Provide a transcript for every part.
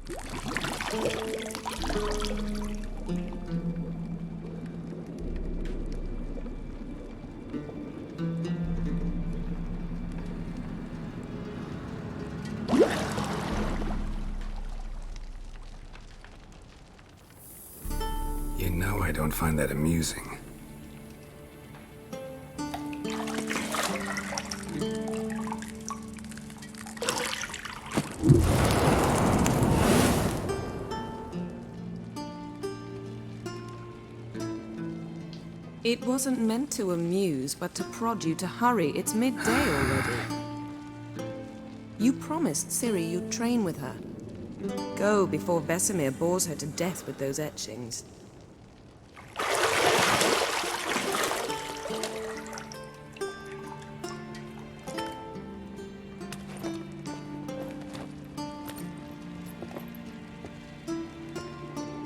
You know I don't find that amusing. It wasn't meant to amuse, but to prod you to hurry. It's midday already. You promised Ciri you'd train with her. Go before Vesemir bores her to death with those etchings.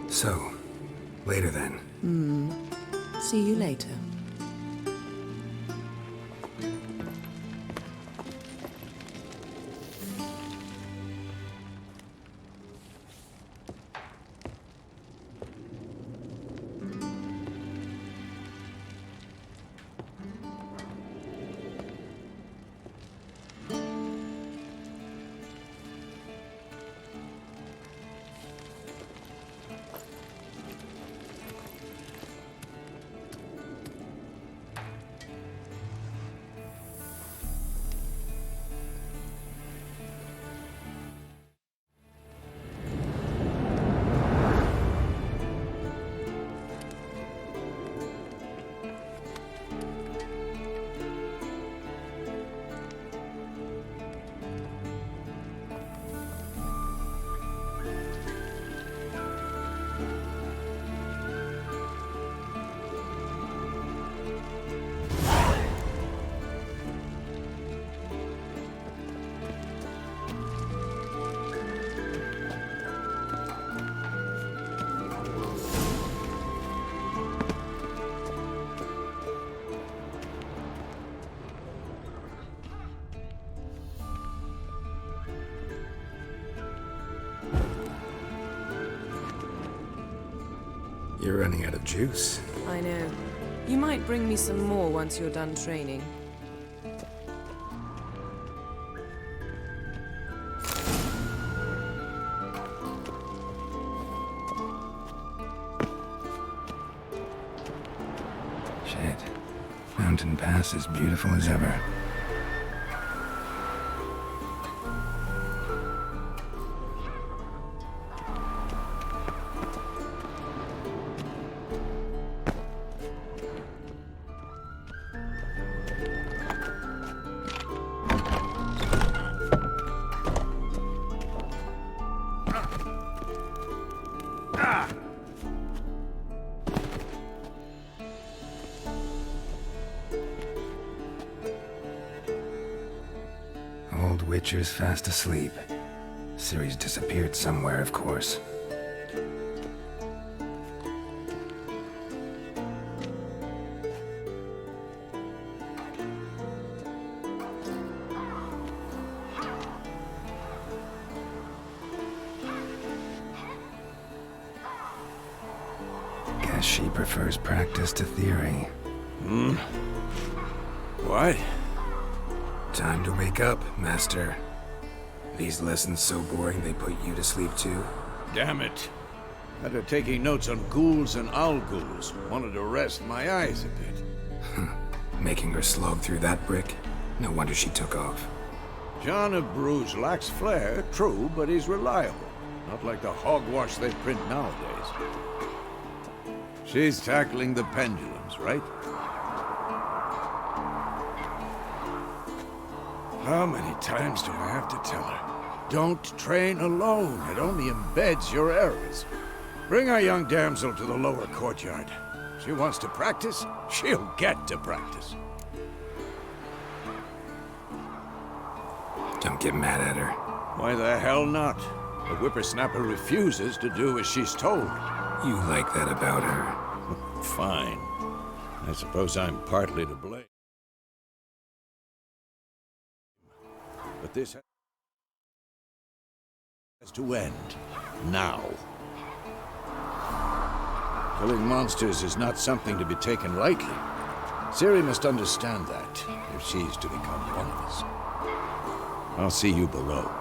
So, later then. See you later. You're running out of juice. I know. You might bring me some more once you're done training. Shit. Mountain Pass is beautiful as ever. Old Witcher's fast asleep. Ciri's disappeared somewhere, of course. Guess she prefers practice to theory. What? Time to wake up, Master. These lessons so boring they put you to sleep too? Damn it. After taking notes on ghouls and owl ghouls, wanted to rest my eyes a bit. Making her slog through that brick? No wonder she took off. John of Bruges lacks flair, true, but he's reliable. Not like the hogwash they print nowadays. She's tackling the pendulums, right? How many times do I have to tell her? Don't train alone. It only embeds your errors. Bring our young damsel to the lower courtyard. She wants to practice, she'll get to practice. Don't get mad at her. Why the hell not? The whippersnapper refuses to do as she's told. You like that about her. Fine. I suppose I'm partly to blame. But this has to end. now. Killing monsters is not something to be taken lightly. Ciri must understand that, if she's to become one of us. I'll see you below.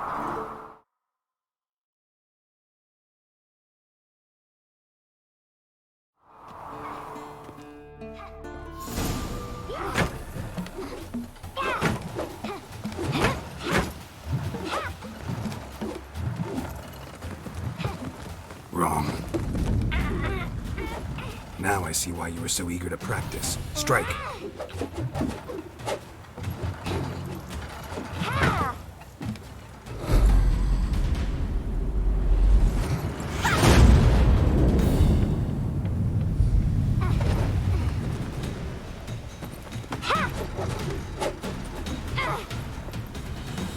Wrong. Now I see why you were so eager to practice. Strike.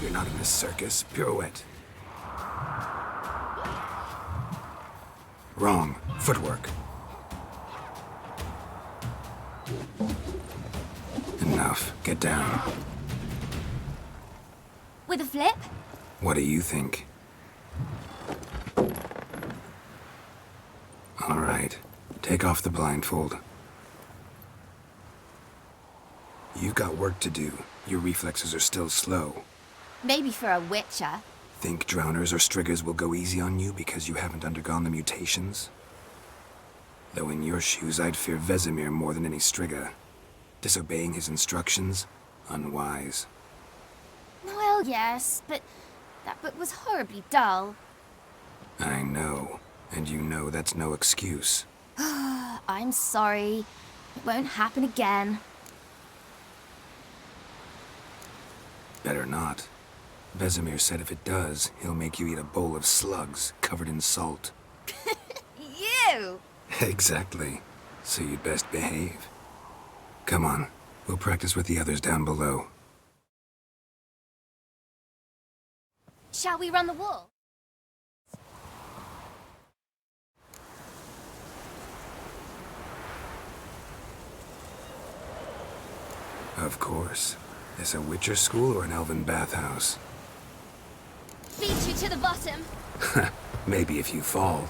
You're not in a circus. Pirouette. Wrong. Footwork. Enough. Get down. With a flip? What do you think? All right. Take off the blindfold. You've got work to do. Your reflexes are still slow. Maybe for a witcher. Think drowners or striggers will go easy on you because you haven't undergone the mutations? Though in your shoes, I'd fear Vesemir more than any strigger. Disobeying his instructions? Unwise. Well, yes, but that book was horribly dull. I know. And you know that's no excuse. I'm sorry. It won't happen again. Better not. Vesemir said if it does, he'll make you eat a bowl of slugs covered in salt. You! Exactly. So you'd best behave. Come on. We'll practice with the others down below. Shall we run the wall? Of course. Is a Witcher school or an elven bathhouse? Beat you to the bottom. Maybe if you fall.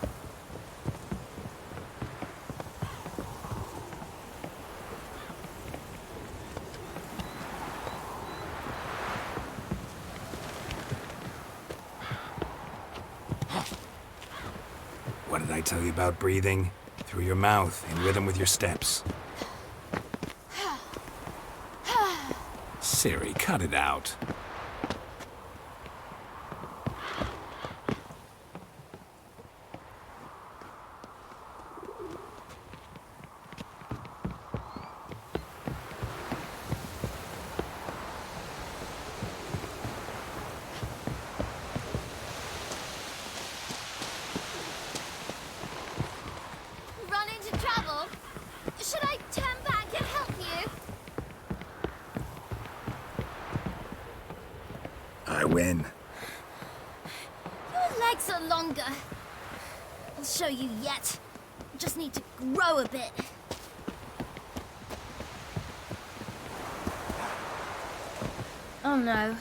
What did I tell you about breathing? Through your mouth, in rhythm with your steps. Ciri, cut it out. Run into trouble? Should I turn back and help you? I win. Your legs are longer. I'll show you yet. Just need to grow a bit. Oh no.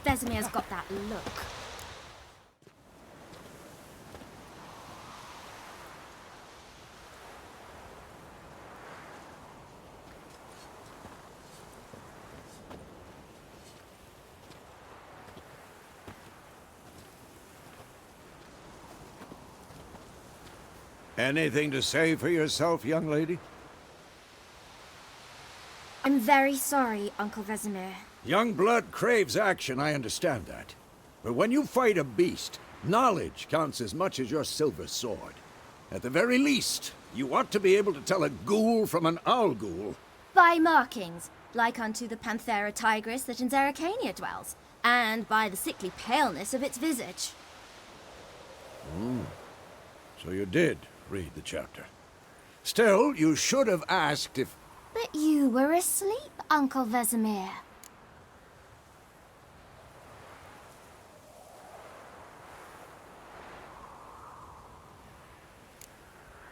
Vesemir's got that look. Anything to say for yourself, young lady? I'm very sorry, Uncle Vesemir. Young blood craves action, I understand that. But when you fight a beast, knowledge counts as much as your silver sword. At the very least, you ought to be able to tell a ghoul from an owl ghoul. By markings, like unto the Panthera tigris that in Zerrikania dwells, and by the sickly paleness of its visage. So you did read the chapter. Still, you should have asked if... But you were asleep, Uncle Vesemir.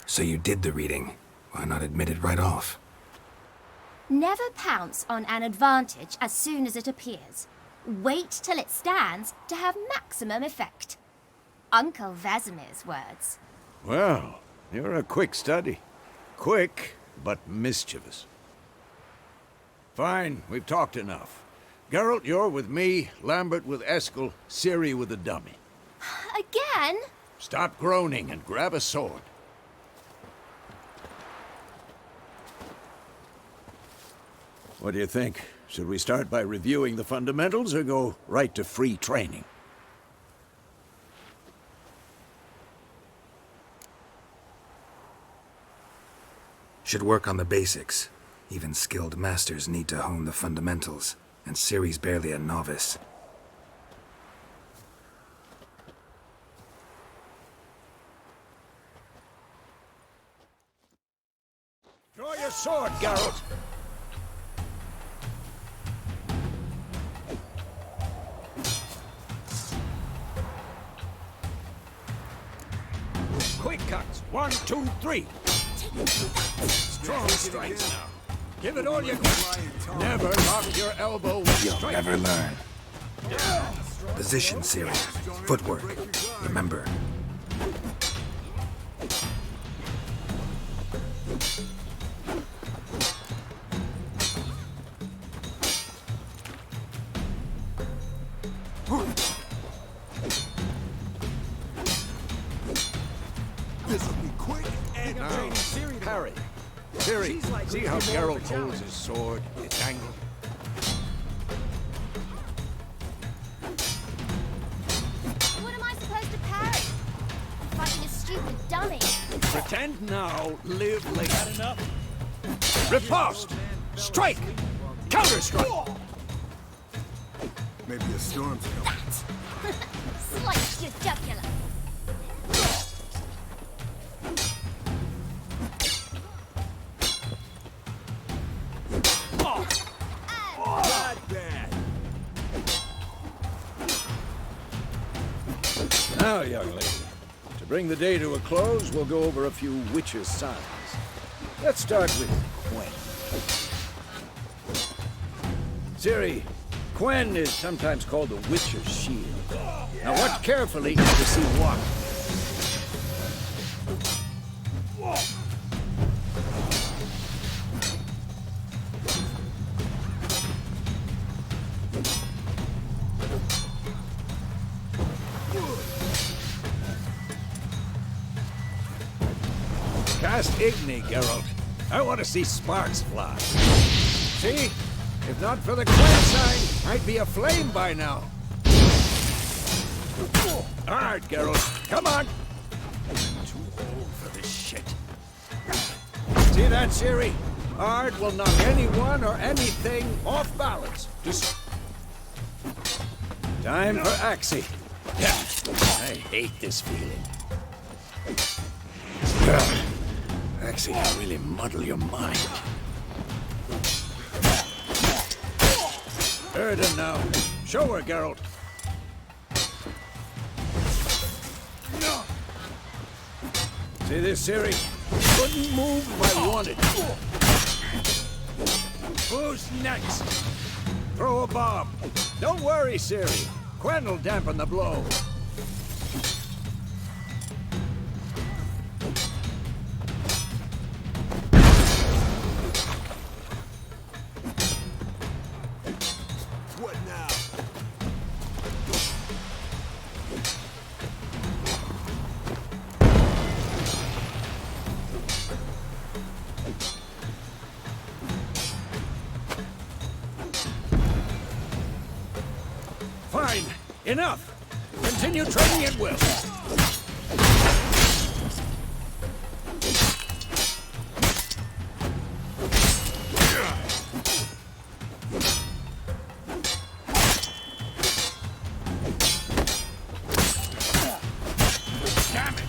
So you did the reading. Why not admit it right off? Never pounce on an advantage as soon as it appears. Wait till it stands to have maximum effect. Uncle Vesemir's words. Well, you're a quick study. Quick, but mischievous. Fine, we've talked enough. Geralt, you're with me, Lambert with Eskel, Ciri with the dummy. Again? Stop groaning and grab a sword. What do you think? Should we start by reviewing the fundamentals or go right to free training? Should work on the basics. Even skilled masters need to hone the fundamentals, and Ciri's barely a novice. Draw your sword, Geralt! Quick cuts. 1, 2, 3. Strong strikes now. Give it all you got. Never lock your elbow with You'll strength. never learn. Position, Ciri. Footwork. Remember. This'll be quick and Now, parry. Ciri, see how Geralt holds his sword, its angle? What am I supposed to parry? I'm fighting a stupid dummy. Pretend now, live later. Enough. Riposte! Strike! Counter-strike! maybe a storm's coming. Slice your jugular. Not bad. Now, young lady, to bring the day to a close, we'll go over a few witches' signs. Let's start with Quen. Ciri, Quen is sometimes called the Witcher's Shield. Now watch carefully to see what. Cast Igni, Geralt. I want to see sparks fly. See? If not for the Quen sign, I'd be aflame by now. Hard, Geralt. Come on. Too old for this shit. See that, Ciri? Ard will knock anyone or anything off balance. Just... Time for Axie. Yeah, I hate this feeling. Axie can really muddle your mind. Erden now. Show her, Geralt. See this, Ciri? Couldn't move if I wanted. Who's next? Throw a bomb. Don't worry, Ciri. Quen will dampen the blow. What now? Fine. Enough. Continue training at will. Damn it.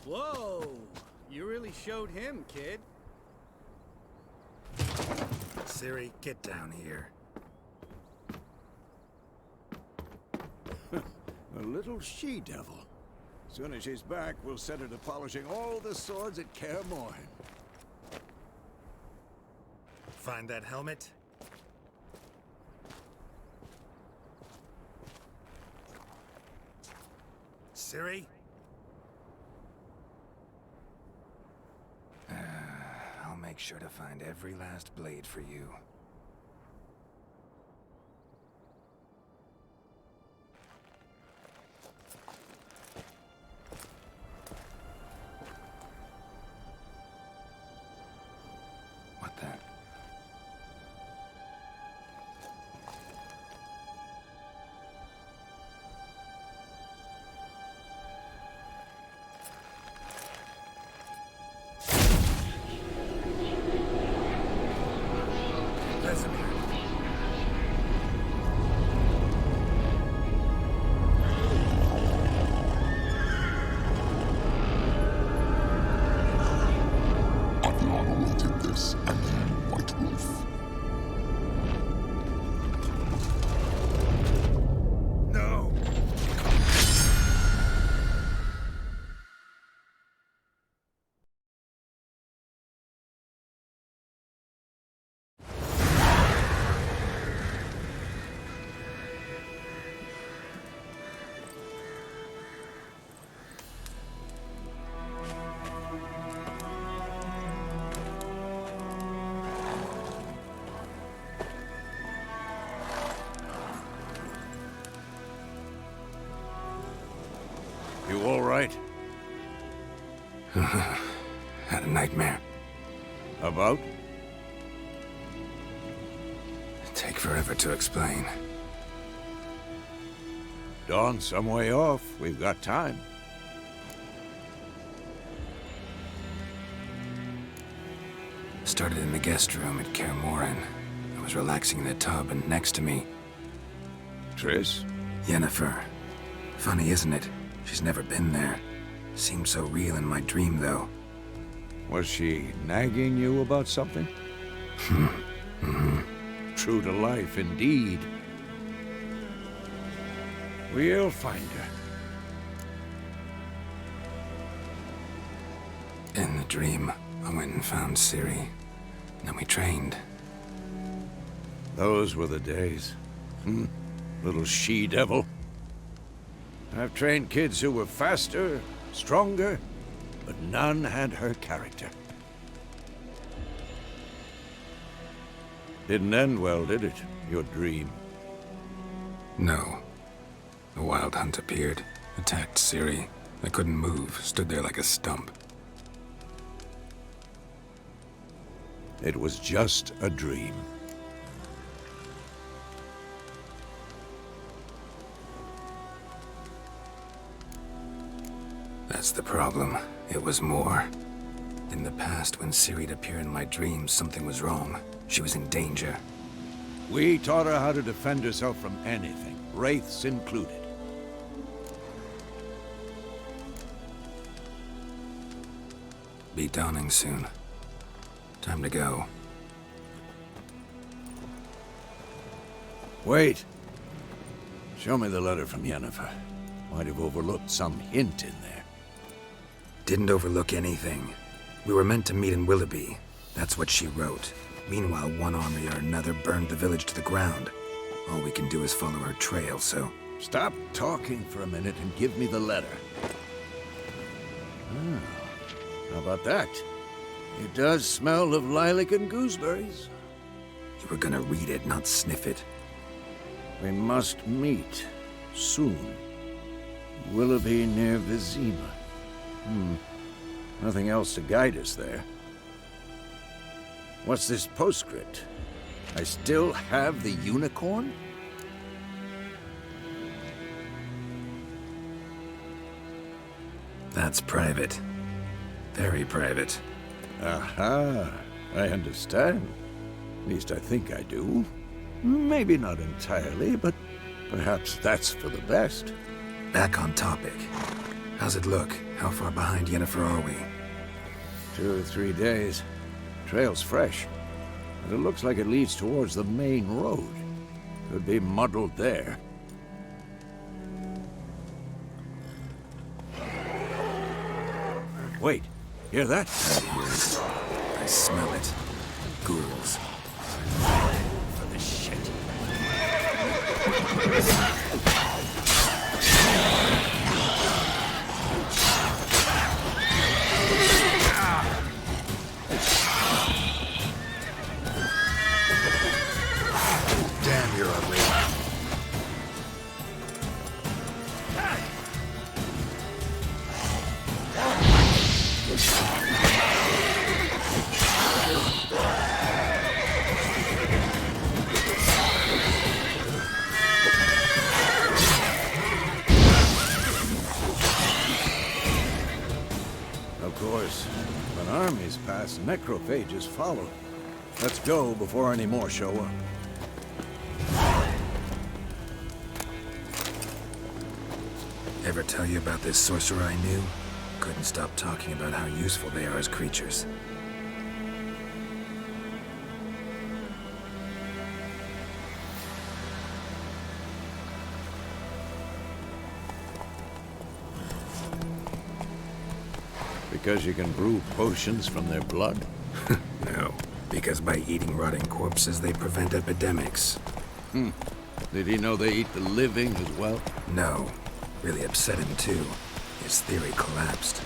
Whoa! You really showed him, kid. Ciri, get down here. A little she-devil. Soon as she's back, we'll set her to polishing all the swords at Kaer Morhen. Find that helmet? Ciri? I'll make sure to find every last blade for you. What the? You all right? Had a nightmare. About? Take forever to explain. Dawn's some way off. We've got time. Started in the guest room at Kaer Morhen. I was relaxing in a tub, and next to me, Triss? Yennefer. Funny, isn't it? She's never been there. Seemed so real in my dream, though. Was she nagging you about something? True to life, indeed. We'll find her. In the dream, I went and found Ciri. Then we trained. Those were the days. Little she-devil. I've trained kids who were faster, stronger, but none had her character. Didn't end well, did it? Your dream? No. The Wild Hunt appeared, attacked Ciri. I couldn't move, stood there like a stump. It was just a dream. That's the problem. It was more. In the past, when Ciri'd appear in my dreams, something was wrong. She was in danger. We taught her how to defend herself from anything, wraiths included. Be dawning soon. Time to go. Wait. Show me the letter from Yennefer. Might have overlooked some hint in there. Didn't overlook anything. We were meant to meet in Willoughby. That's what she wrote. Meanwhile, one army or another burned the village to the ground. All we can do is follow her trail, so... Stop talking for a minute and give me the letter. How about that? It does smell of lilac and gooseberries. You were gonna read it, not sniff it. We must meet. Soon. Willoughby near Vizima. Nothing else to guide us there. What's this postscript? I still have the unicorn? That's private. Very private. Aha, I understand. At least I think I do. Maybe not entirely, but perhaps that's for the best. Back on topic. How's it look? How far behind Yennefer are we? 2 or 3 days. Trail's fresh. But it looks like it leads towards the main road. Could be muddled there. Wait, hear that? I hear it. I smell it. Ghouls. For the shit. Damn, you're ugly. Of course, when armies pass, necrophages follow. Let's go before any more show up. Ever tell you about this sorcerer I knew? Couldn't stop talking about how useful they are as creatures. Because you can brew potions from their blood? No, because by eating rotting corpses, they prevent epidemics. Did he know they eat the living as well? No. Really upset him, too. His theory collapsed.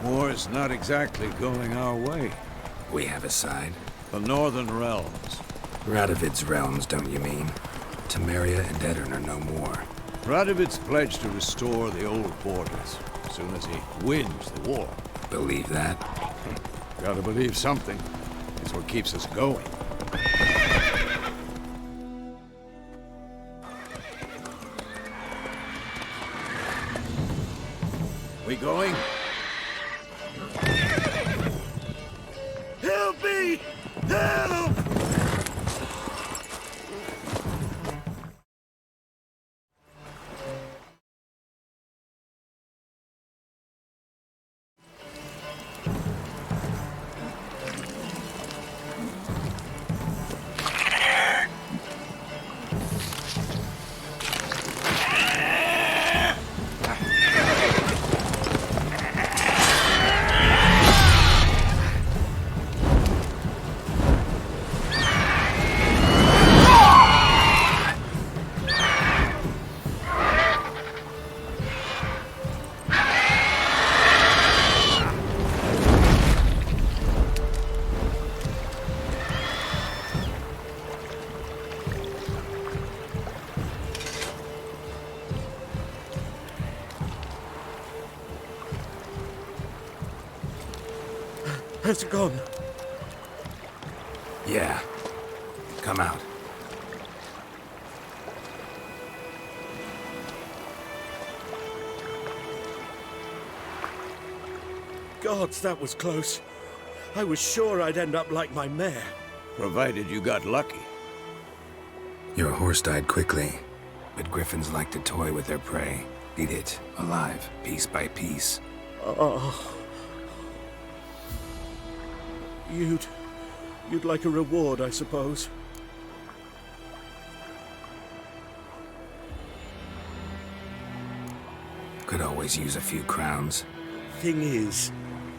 War's not exactly going our way. We have a side. The Northern Realms. Radovid's realms, don't you mean? Temeria and Edirn are no more. Radovid's pledged to restore the old borders as soon as he wins the war. Believe that? Gotta believe something. It's what keeps us going. We going? Help me! Help! Has it gone? Yeah. Come out. Gods, that was close. I was sure I'd end up like my mare. Provided you got lucky. Your horse died quickly, but griffins like to toy with their prey. Eat it, alive, piece by piece. Oh. You'd like a reward, I suppose. Could always use a few crowns. Thing is,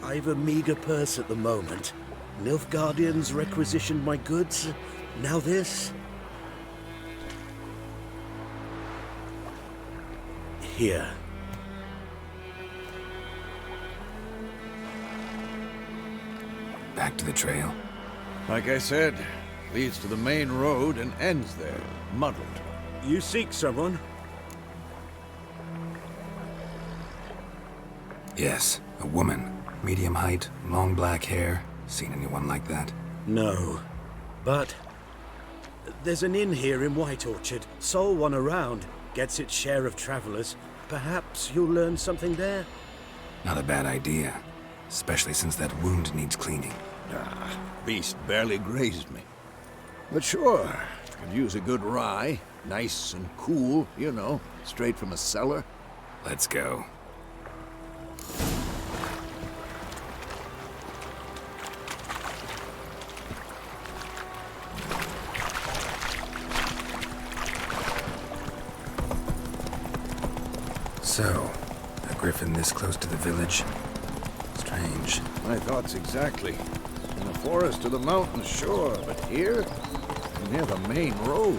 I've a meager purse at the moment. Nilfgaardians requisitioned my goods. Now this. Here. Back to the trail. Like I said, leads to the main road and ends there, muddled. You seek someone? Yes, a woman. Medium height, long black hair. Seen anyone like that? No. But there's an inn here in White Orchard. Sole one around. Gets its share of travelers. Perhaps you'll learn something there? Not a bad idea. Especially since that wound needs cleaning. Beast barely grazed me. But sure, Could use a good rye. Nice and cool, you know, straight from a cellar. Let's go. So, a griffin this close to the village? Strange. My thoughts exactly. In the forest or the mountains, sure, but here? Near the main road.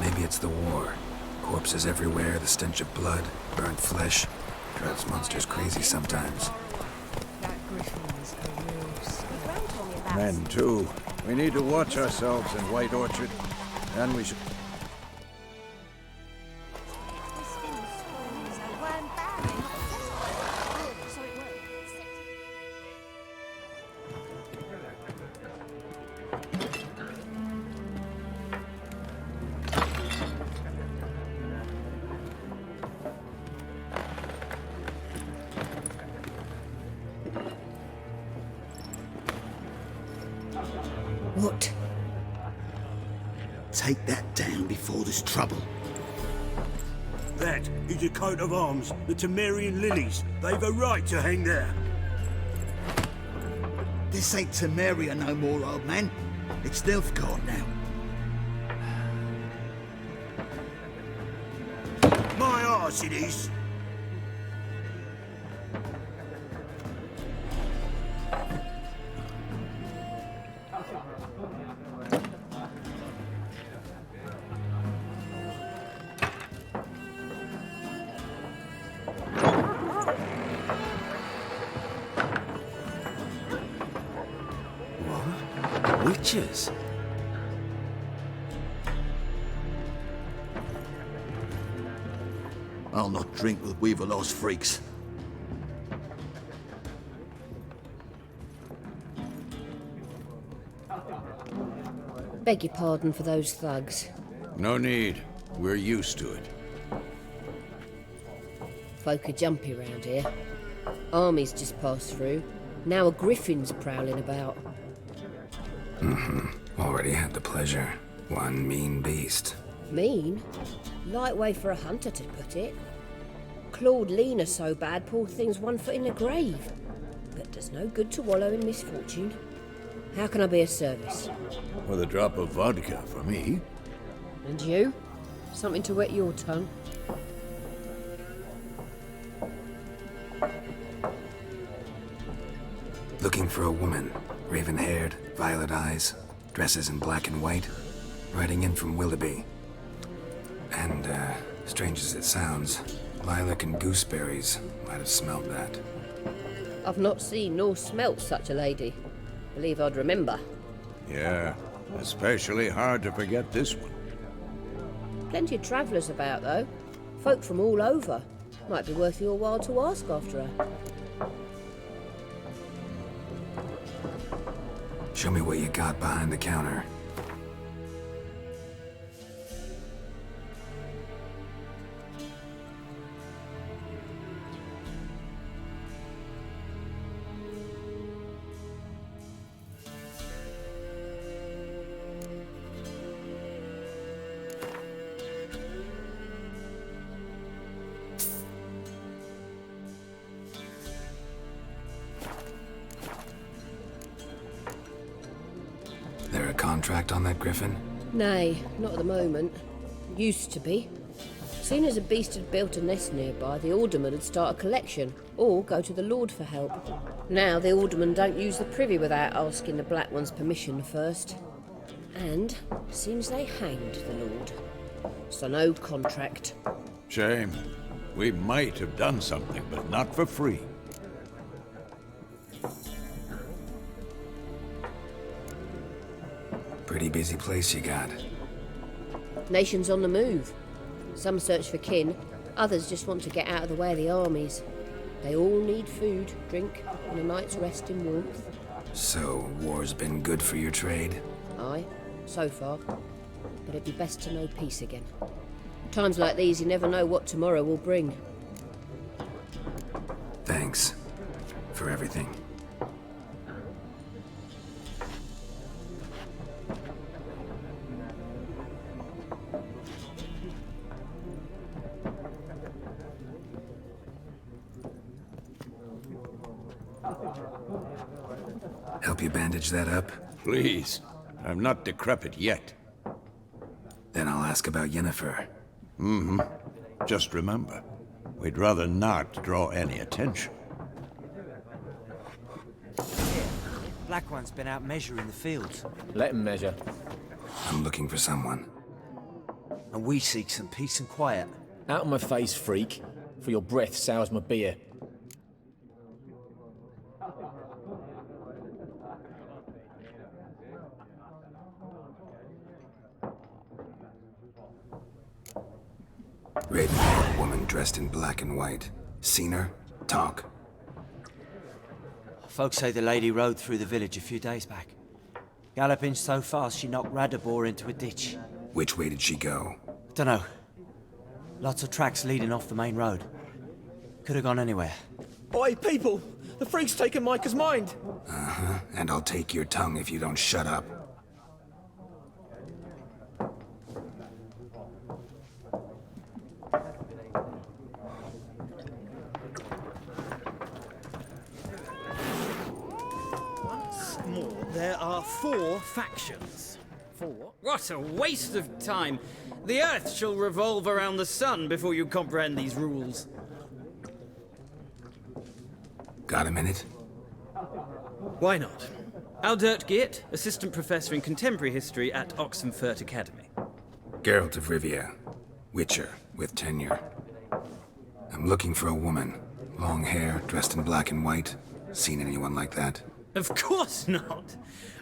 Maybe it's the war. Corpses everywhere, the stench of blood, burnt flesh. Drives monsters crazy sometimes. That griffin's a real scare. Men, too. We need to watch ourselves in White Orchard. And we should... What? Take that down before there's trouble. That is a coat of arms, the Temerian lilies. They've a right to hang there. This ain't Temeria no more, old man. It's Nilfgaard now. My arse it is. Witches? I'll not drink with Weaverlaw's freaks. Beg your pardon for those thugs. No need. We're used to it. Folk are jumpy round here. Armies just passed through. Now a griffin's prowling about. Already had the pleasure. One mean beast. Mean? Light way for a hunter to put it. Clawed Lena so bad, poor thing's 1 foot in the grave. But does no good to wallow in misfortune. How can I be of service? With a drop of vodka for me. And you? Something to wet your tongue? Looking for a woman. Raven-haired, violet eyes, dresses in black and white. Riding in from Willoughby. And, strange as it sounds, lilac and gooseberries might have smelled that. I've not seen nor smelt such a lady. Believe I'd remember. Yeah, especially hard to forget this one. Plenty of travellers about, though. Folk from all over. Might be worth your while to ask after her. Show me what you got behind the counter. There a contract on that griffin? Nay, not at the moment. Used to be. Soon as a beast had built a nest nearby, the alderman would start a collection, or go to the Lord for help. Now the alderman don't use the privy without asking the Black One's permission first. And seems they hanged the Lord. So no contract. Shame. We might have done something, but not for free. Pretty busy place you got. Nations on the move. Some search for kin, others just want to get out of the way of the armies. They all need food, drink, and a night's rest in warmth. So, war's been good for your trade? Aye, so far. But it'd be best to know peace again. Times like these, you never know what tomorrow will bring. Thanks. For everything. help you bandage that up? Please. I'm not decrepit yet. Then I'll ask about Yennefer. Just remember, we'd rather not draw any attention. Black One's been out measuring the fields. Let him measure. I'm looking for someone. And we seek some peace and quiet. Out of my face, freak. For your breath sours my beer. Raven, woman dressed in black and white. Seen her? Talk. Folks say the lady rode through the village a few days back. Galloping so fast she knocked Radabor into a ditch. Which way did she go? Dunno. Lots of tracks leading off the main road. Could have gone anywhere. Oi, people! The freak's taken Micah's mind! Uh-huh. And I'll take your tongue if you don't shut up. There are 4 factions. 4? What a waste of time! The Earth shall revolve around the sun before you comprehend these rules. Got a minute? Why not? Aldert Geert, Assistant Professor in Contemporary History at Oxenfurt Academy. Geralt of Rivia. Witcher, with tenure. I'm looking for a woman. Long hair, dressed in black and white. Seen anyone like that? Of course not!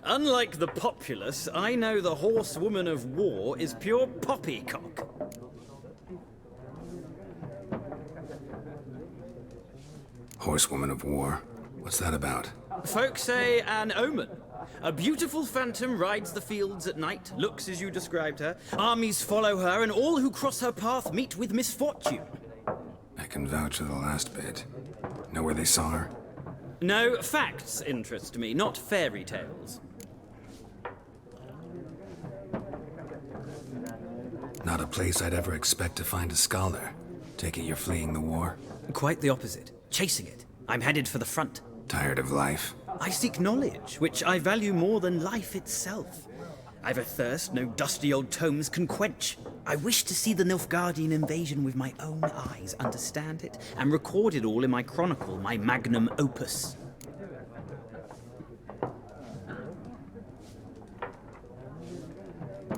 Unlike the populace, I know the horsewoman of war is pure poppycock. Horsewoman of war? What's that about? Folk say an omen. A beautiful phantom rides the fields at night, looks as you described her. Armies follow her, and all who cross her path meet with misfortune. I can vouch for the last bit. Know where they saw her? No, facts interest me, not fairy tales. Not a place I'd ever expect to find a scholar. Take it you're fleeing the war? Quite the opposite. Chasing it. I'm headed for the front. Tired of life? I seek knowledge, which I value more than life itself. I've a thirst no dusty old tomes can quench. I wish to see the Nilfgaardian invasion with my own eyes, understand it, and record it all in my chronicle, my magnum opus.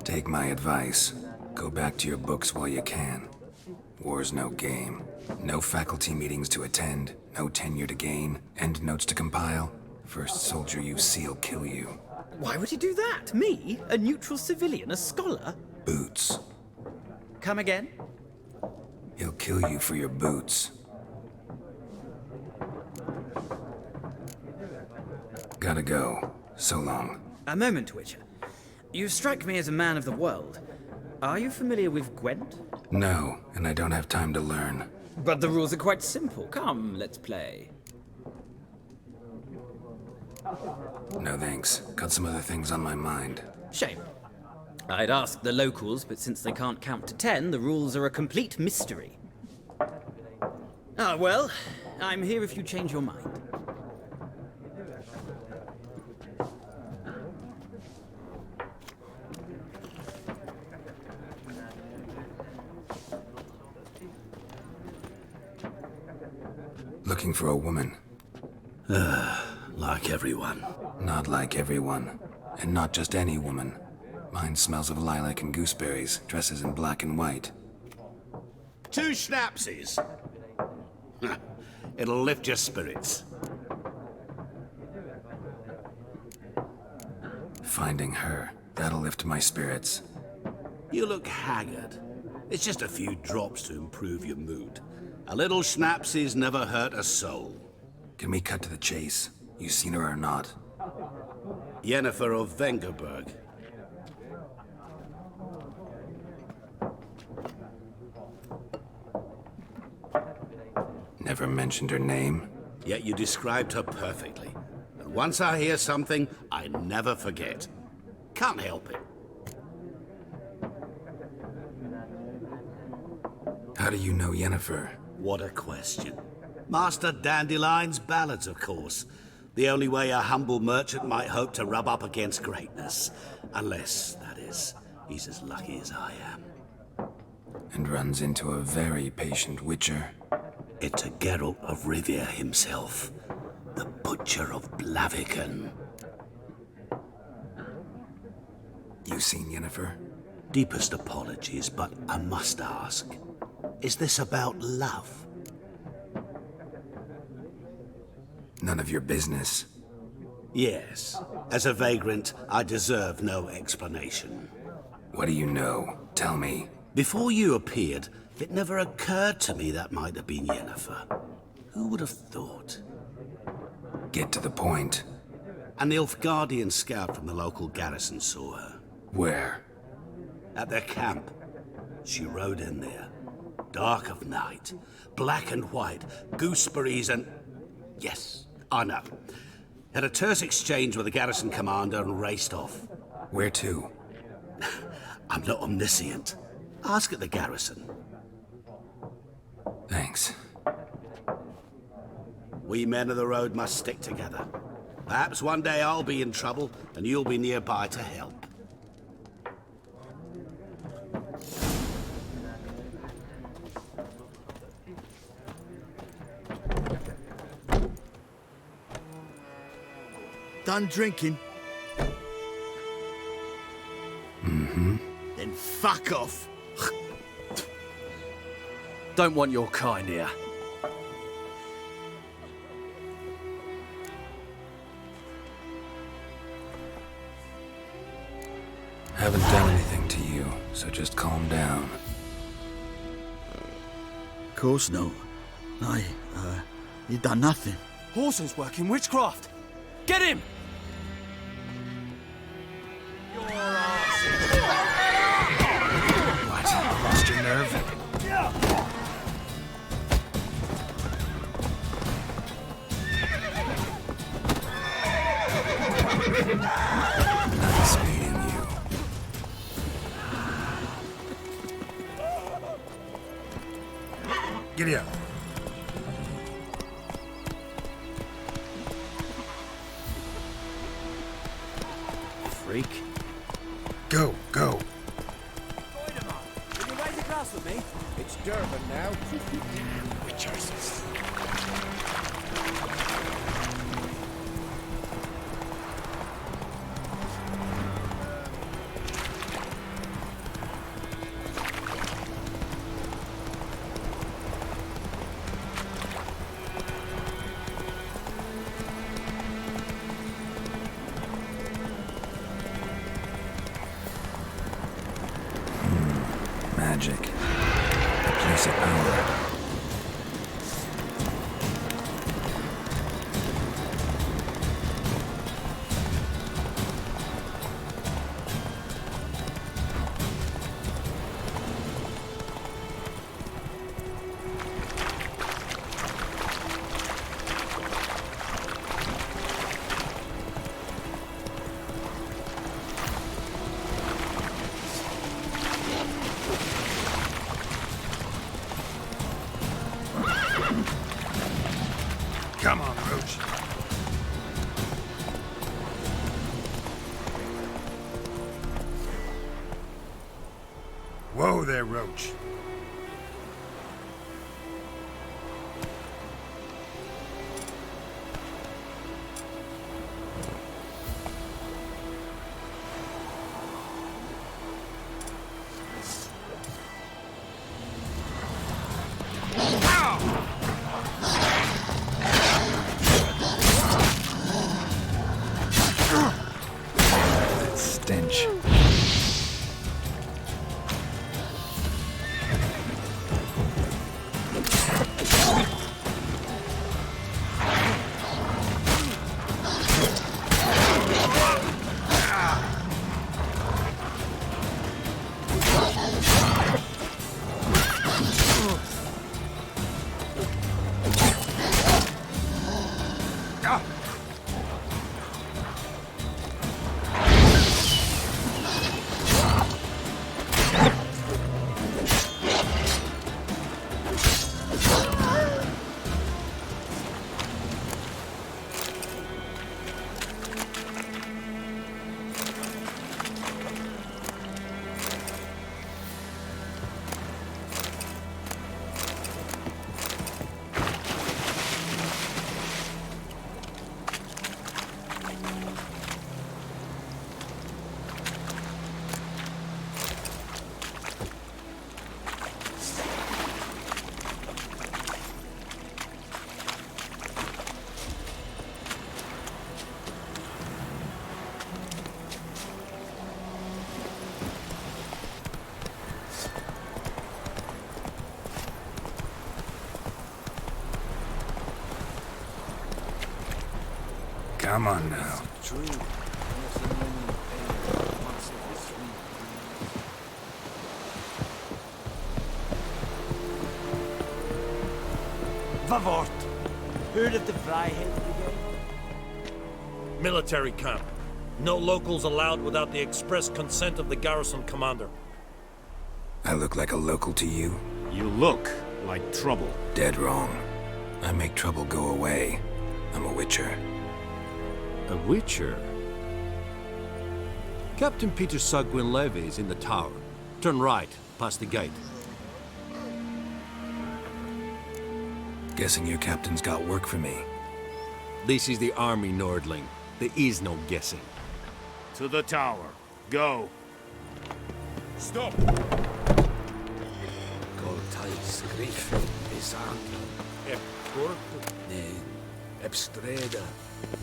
Take my advice. Go back to your books while you can. War's no game. No faculty meetings to attend, no tenure to gain, end notes to compile. First soldier you see'll kill you. Why would he do that? Me? A neutral civilian? A scholar? Boots. Come again? He'll kill you for your boots. Gotta go. So long. A moment, Witcher. You strike me as a man of the world. Are you familiar with Gwent? No, and I don't have time to learn. But the rules are quite simple. Come, let's play. No thanks. Got some other things on my mind. Shame. I'd ask the locals, but since they can't count to 10, the rules are a complete mystery. Ah, well, I'm here if you change your mind. Looking for a woman. Like everyone. Not like everyone. And not just any woman. Mine smells of lilac and gooseberries, dresses in black and white. 2 schnapsies. It'll lift your spirits. Finding her, that'll lift my spirits. You look haggard. It's just a few drops to improve your mood. A little schnapsies never hurt a soul. Can we cut to the chase? You seen her or not? Yennefer of Vengerberg. Never mentioned her name. Yet you described her perfectly. And once I hear something, I never forget. Can't help it. How do you know Yennefer? What a question. Master Dandelion's ballads, of course. The only way a humble merchant might hope to rub up against greatness. Unless, that is, he's as lucky as I am. And runs into a very patient witcher. It's a Geralt of Rivia himself. The Butcher of Blaviken. You seen Yennefer? Deepest apologies, but I must ask. Is this about love? None of your business. Yes. As a vagrant, I deserve no explanation. What do you know? Tell me. Before you appeared, it never occurred to me that might have been Yennefer. Who would have thought? Get to the point. An Nilfgaardian scout from the local garrison saw her. Where? At their camp. She rode in there. Dark of night. Black and white. Gooseberries and... Yes, I know. Had a terse exchange with the garrison commander and raced off. Where to? I'm not omniscient. Ask at the garrison. Thanks. We men of the road must stick together. Perhaps one day I'll be in trouble and you'll be nearby to help. Done drinking? Mm-hmm. Then fuck off. Don't want your kind here. Haven't done anything to you, so just calm down. Course no. You done nothing. Horson's working witchcraft. Get him! What? Lost your nerve? Nice meeting you. Giddy up. Freak. Go, go. Can you raise a glass with me? It's Durban now. Witchers. Magic. A place of power. Come on, Roach. Whoa there, Roach. Stench. Come on now. Vavort! Heard of the Freiheit Brigade? Military camp. No locals allowed without the express consent of the garrison commander. I look like a local to you? You look like trouble. Dead wrong. I make trouble go away. I'm a witcher. A witcher? Captain Peter Sagwin Levy is in the tower. Turn right, past the gate. Guessing your captain's got work for me. This is the army, Nordling. There is no guessing. To the tower. Go. Stop! Goltais Griffin is Anton. Ne Ebstreda.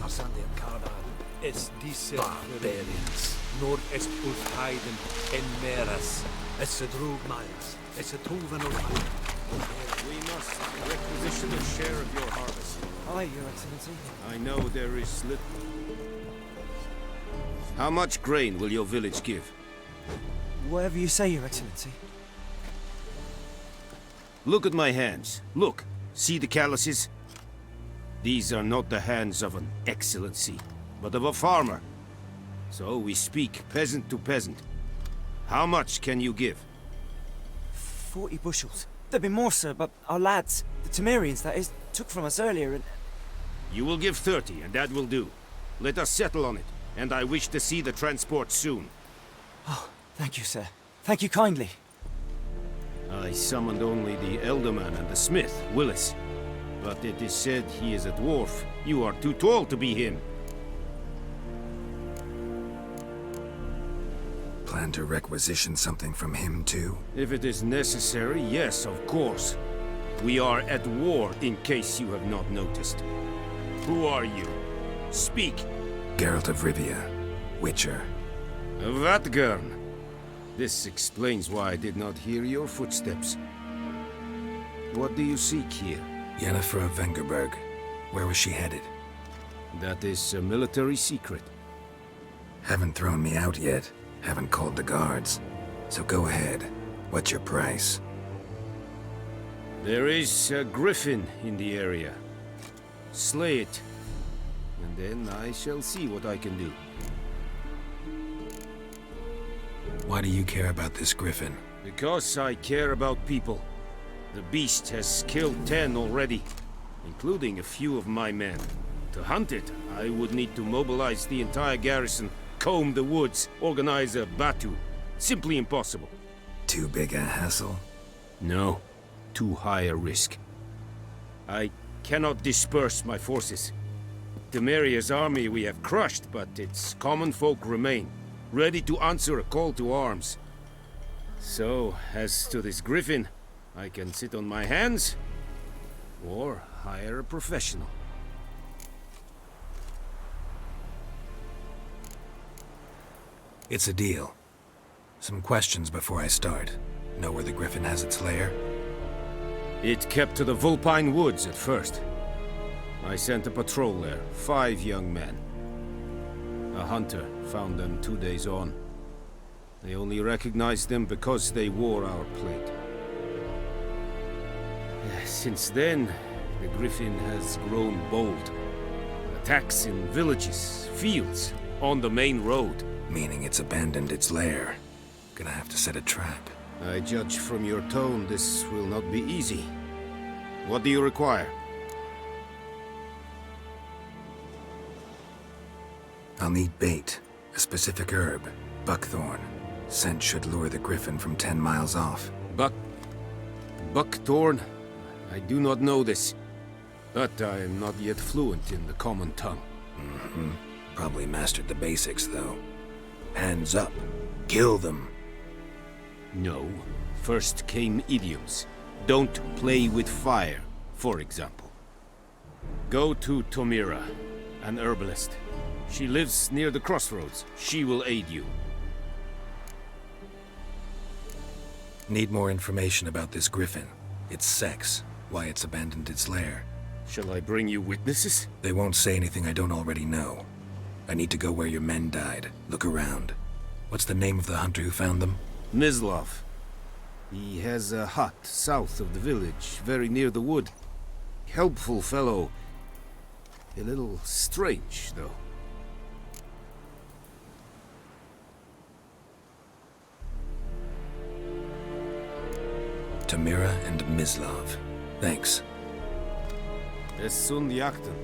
Asande Kada. Es diese Barbarians. Nord est Ulfheiden en Meras. Es drug miles. Es tuven We must requisition a share of your harvest. Aye, Your Excellency. I know there is little. How much grain will your village give? Whatever you say, Your Excellency. Look at my hands. Look. See the calluses? These are not the hands of an excellency, but of a farmer. So we speak peasant to peasant. How much can you give? 40 bushels. There'd be more, sir, but our lads, the Temerians, that is, took from us earlier and... You will give 30, and that will do. Let us settle on it, and I wish to see the transport soon. Oh, thank you, sir. Thank you kindly. I summoned only the Elderman and the smith, Willis. But it is said he is a dwarf. You are too tall to be him. Plan to requisition something from him, too? If it is necessary, yes, of course. We are at war, in case you have not noticed. Who are you? Speak! Geralt of Rivia, Witcher. Vatgern. This explains why I did not hear your footsteps. What do you seek here? Yennefer of Vengerberg. Where was she headed? That is a military secret. Haven't thrown me out yet. Haven't called the guards. So go ahead. What's your price? There is a griffin in the area. Slay it. And then I shall see what I can do. Why do you care about this griffin? Because I care about people. The beast has killed 10 already, including a few of my men. To hunt it, I would need to mobilize the entire garrison, comb the woods, organize a batu. Simply impossible. Too big a hassle? No. Too high a risk. I cannot disperse my forces. Temeria's army we have crushed, but its common folk remain, ready to answer a call to arms. So, as to this griffin, I can sit on my hands, or hire a professional. It's a deal. Some questions before I start. Know where the griffin has its lair? It kept to the Vulpine Woods at first. I sent a patrol there, 5 young men. A hunter found them 2 days on. They only recognized them because they wore our plate. Since then, the griffin has grown bold. Attacks in villages, fields, on the main road. Meaning it's abandoned its lair. Gonna have to set a trap. I judge from your tone this will not be easy. What do you require? I'll need bait. A specific herb. Buckthorn. Scent should lure the griffin from 10 miles off. Buckthorn? I do not know this. But I am not yet fluent in the common tongue. Mm-hmm. Probably mastered the basics, though. Hands up. Kill them. No. First came idioms. Don't play with fire, for example. Go to Tomira, an herbalist. She lives near the crossroads. She will aid you. Need more information about this griffin. Its sex, why it's abandoned its lair. Shall I bring you witnesses? They won't say anything I don't already know. I need to go where your men died. Look around. What's the name of the hunter who found them? Mislav. He has a hut south of the village, very near the wood. Helpful fellow. A little strange, though. Tamira and Mislav. Thanks. Es sun jakten.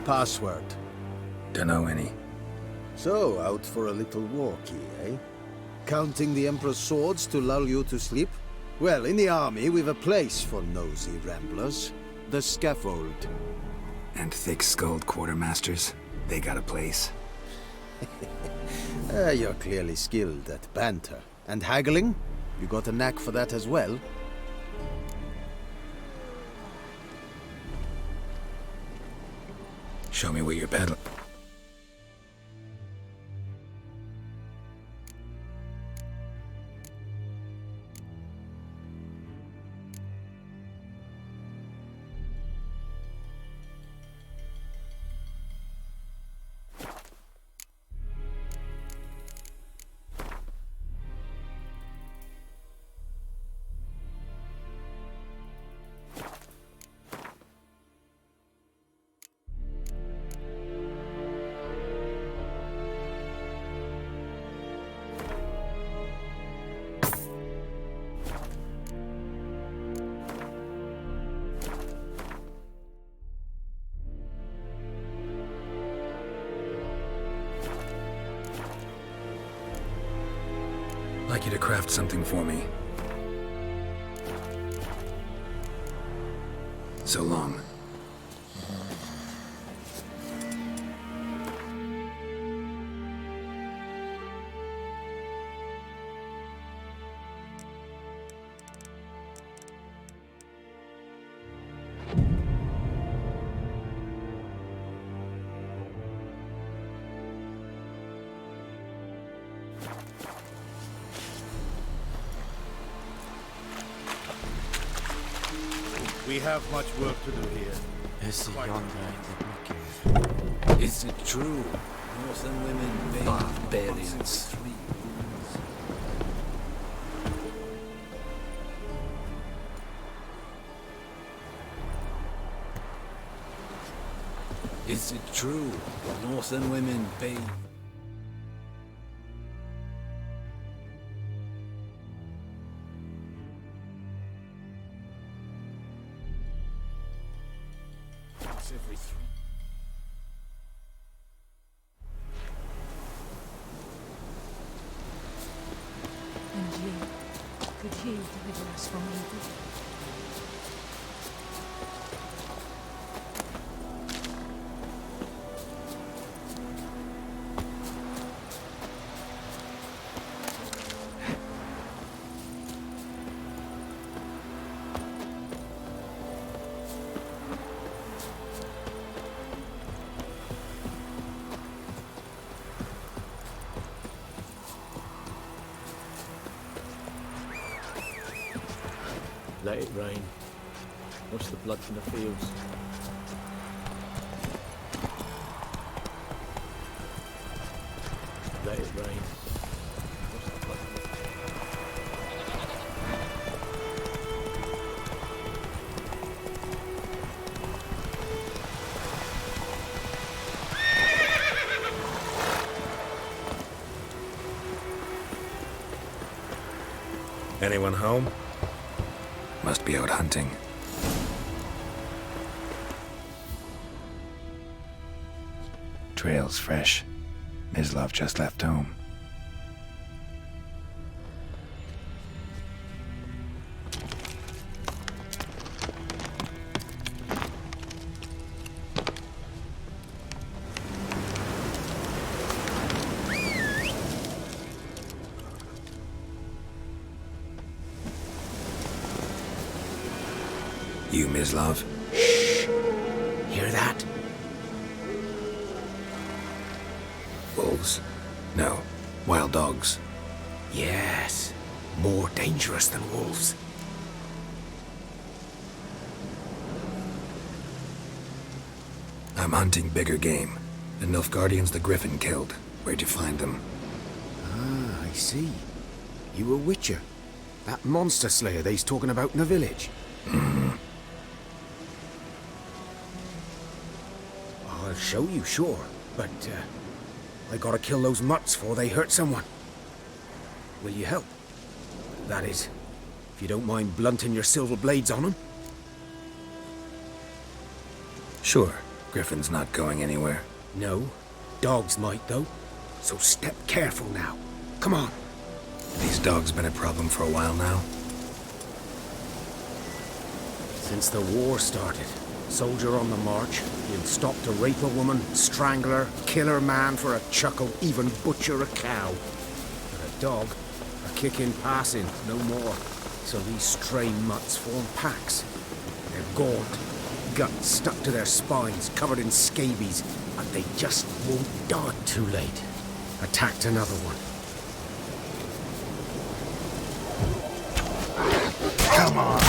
Password. Dunno any. So, out for a little walkie, eh? Counting the Emperor's swords to lull you to sleep? Well, in the army, we've a place for nosy ramblers. The scaffold. And thick-skulled quartermasters? They got a place. You're clearly skilled at banter. And haggling? You got a knack for that as well? Show me where you're peddling. I'd like you to craft something for me. So long. We have much work to do here. It's a young guy. Is it true? Northern women bathe barbarians. Is it true? Northern women bathe. Every 3. And you, could he deliver us from evil? Let it rain. Watch the blood from the fields. Let it rain. Watch the blood from the Anyone home? Must be out hunting. Trail's fresh. Mislav just left home. You, Mislav? Shh! Hear that? Wolves? No. Wild dogs. Yes. More dangerous than wolves. I'm hunting bigger game. The Nilfgaardians the Griffin killed. Where'd you find them? Ah, I see. You a witcher. That monster slayer they's talking about in the village. Mm-hmm. I'll show you, sure. But, I gotta kill those mutts before they hurt someone. Will you help? That is, if you don't mind blunting your silver blades on them. Sure. Griffin's not going anywhere. No. Dogs might, though. So step careful now. Come on. These dogs been a problem for a while now? Since the war started. Soldier on the march. He'll stop to rape a woman, strangle her, kill her man for a chuckle, even butcher a cow. But a dog, a kick in passing, no more. So these stray mutts form packs. They're gaunt, guts stuck to their spines, covered in scabies, but they just won't die. Too late. Attacked another one. Come on!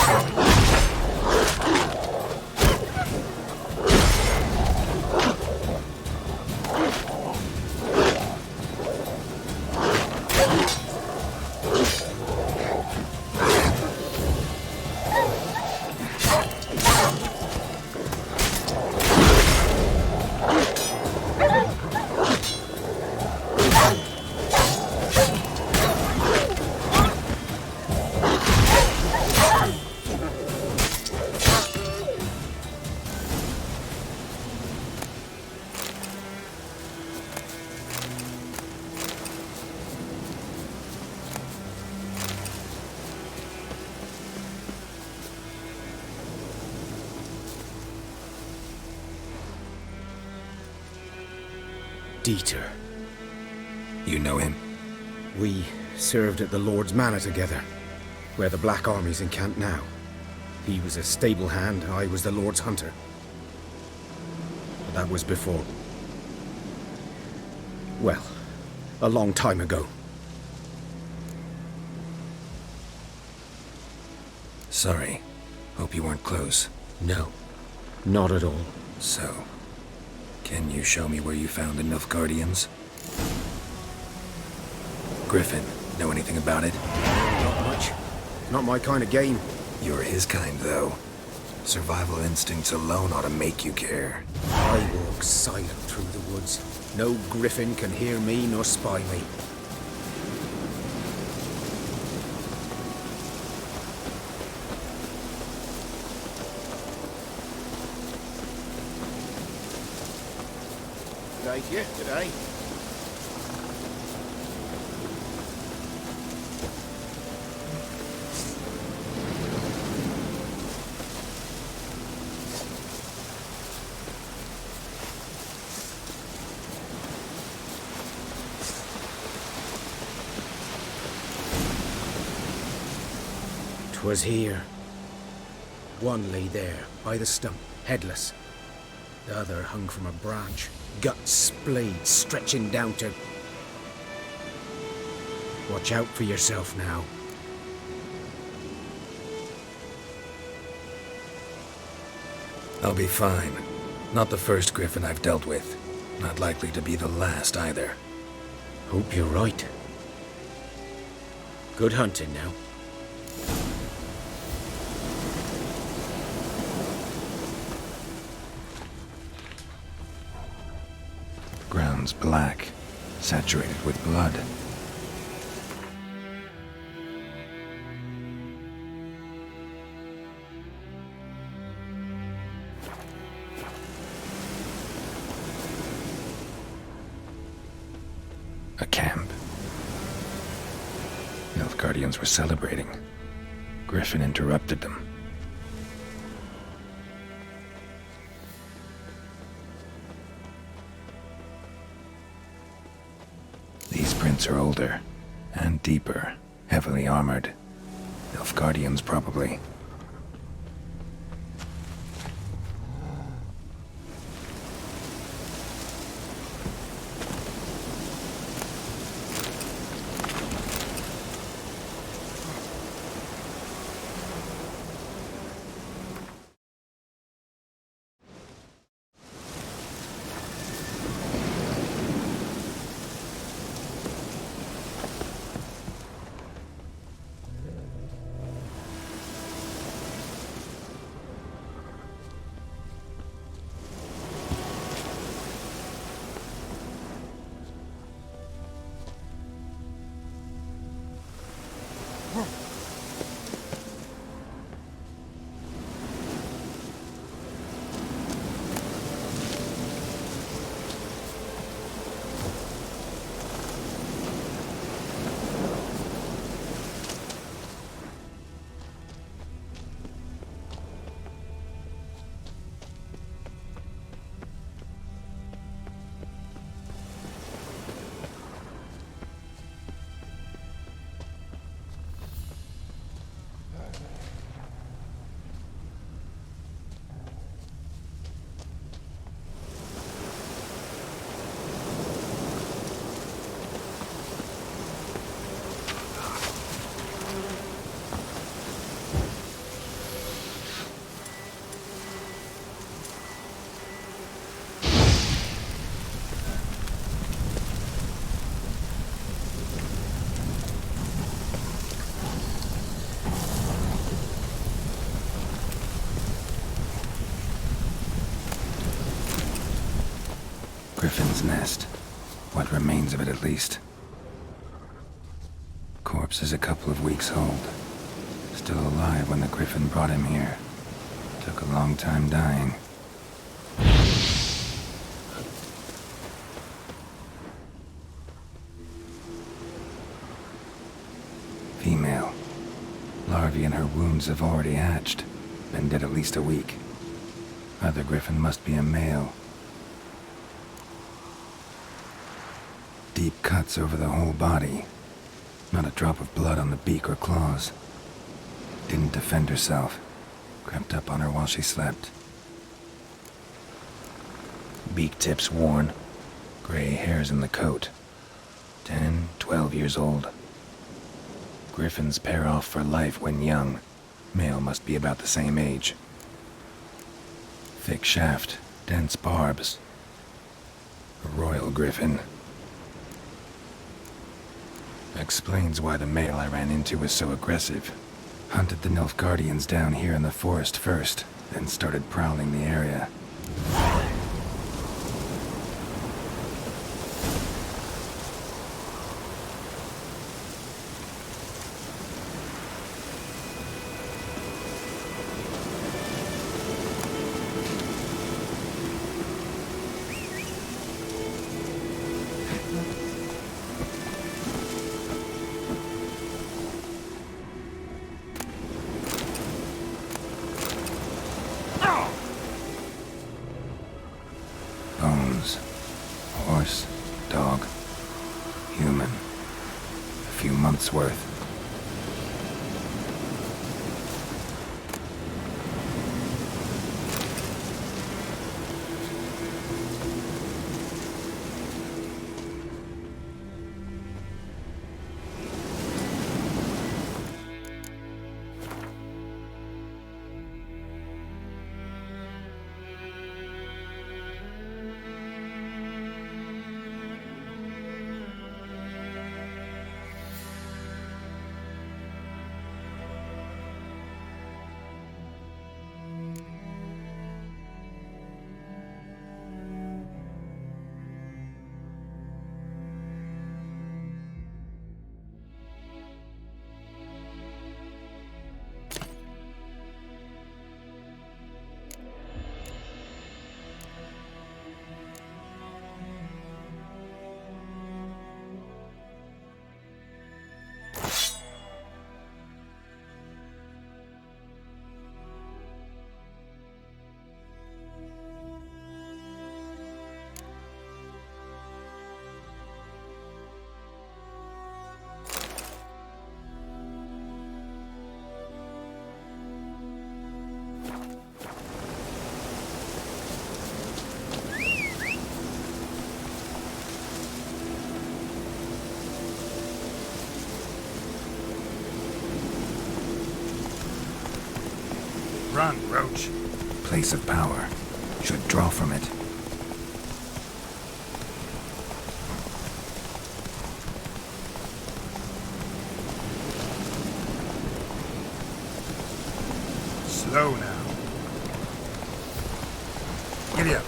Dieter. You know him? We served at the Lord's Manor together, where the Black Army's encamped now. He was a stable hand, I was the Lord's hunter. But that was before. Well, a long time ago. Sorry. Hope you weren't close. No, not at all. So, can you show me where you found the Nilfgaardians? Griffin, know anything about it? Not much. Not my kind of game. You're his kind, though. Survival instincts alone ought to make you care. I walk silent through the woods. No griffin can hear me nor spy me. Today. 'Twas here. One lay there, by the stump, headless. The other hung from a branch, guts splayed, stretching down to... Watch out for yourself now. I'll be fine. Not the first griffin I've dealt with. Not likely to be the last either. Hope you're right. Good hunting now. Ground's black, saturated with blood. A camp. Nilfgaardians were celebrating. Griffin interrupted them. These prints are older, and deeper, heavily armored. Nilfgaardians, probably. griffin's nest. What remains of it, at least. Corpse is a couple of weeks old. Still alive when the griffin brought him here. Took a long time dying. Female. Larvae in her wounds have already hatched. Been dead at least a week. Other griffin must be a male. Deep cuts over the whole body. Not a drop of blood on the beak or claws. Didn't defend herself. Crept up on her while she slept. Beak tips worn. Gray hairs in the coat. 10, 12 years old. Griffins pair off for life when young. Male must be about the same age. Thick shaft, dense barbs. A royal griffin. Explains why the male I ran into was so aggressive. Hunted the Nilfgaardians down here in the forest first, then started prowling the area. Bones. Horse, dog, human. A few months' worth. Run, Roach. Place of power. Should draw from it. Slow now. Giddy up.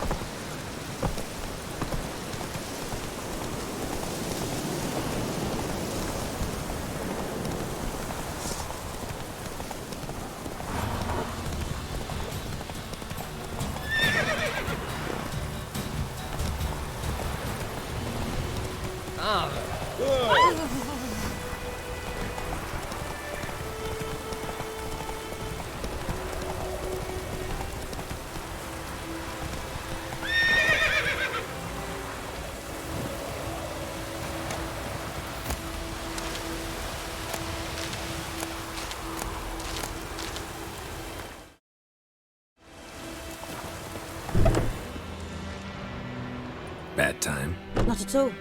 Bad time. Not at all.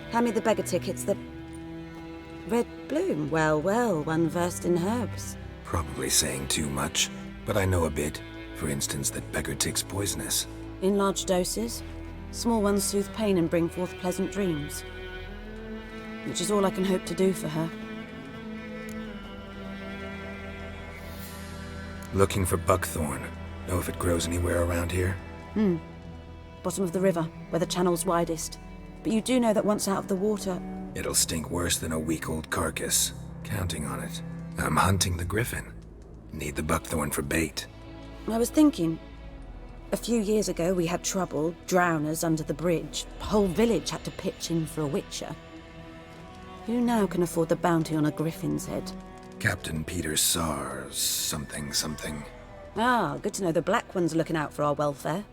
Hand me the beggar tickets, the... Red bloom. Well, well, one versed in herbs. Probably saying too much, but I know a bit. For instance, that beggar tick's poisonous. In large doses. Small ones soothe pain and bring forth pleasant dreams. Which is all I can hope to do for her. Looking for buckthorn. Know if it grows anywhere around here? bottom of the river, where the channel's widest. But you do know that once out of the water... It'll stink worse than a week-old carcass. Counting on it. I'm hunting the griffin. Need the buckthorn for bait. I was thinking... A few years ago we had trouble, drowners under the bridge. The whole village had to pitch in for a witcher. Who now can afford the bounty on a griffin's head? Captain Peter Sars, something. Ah, good to know the Black One's looking out for our welfare.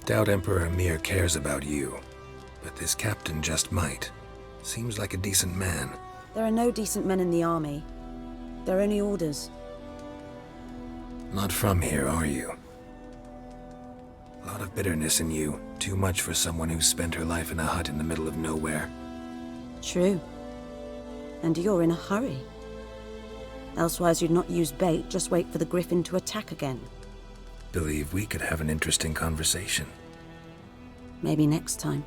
Doubt Emperor Emir cares about you, but this captain just might. Seems like a decent man. There are no decent men in the army. They're only orders. Not from here, are you? A lot of bitterness in you. Too much for someone who spent her life in a hut in the middle of nowhere. True. And you're in a hurry. Elsewise you'd not use bait, just wait for the griffin to attack again. Believe we could have an interesting conversation. Maybe next time.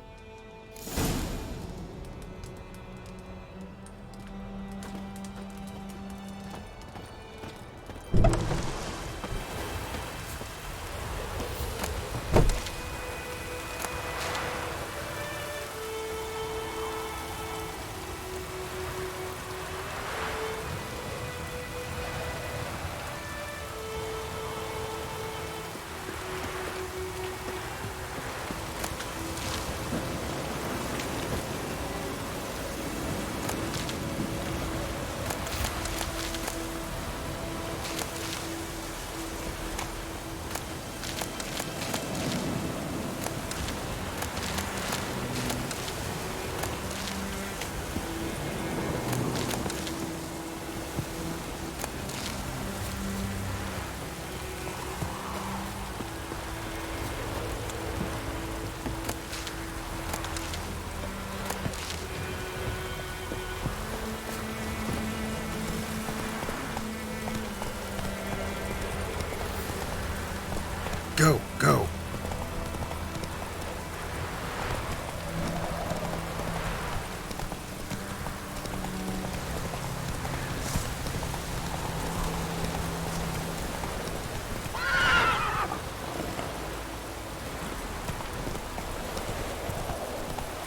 Go.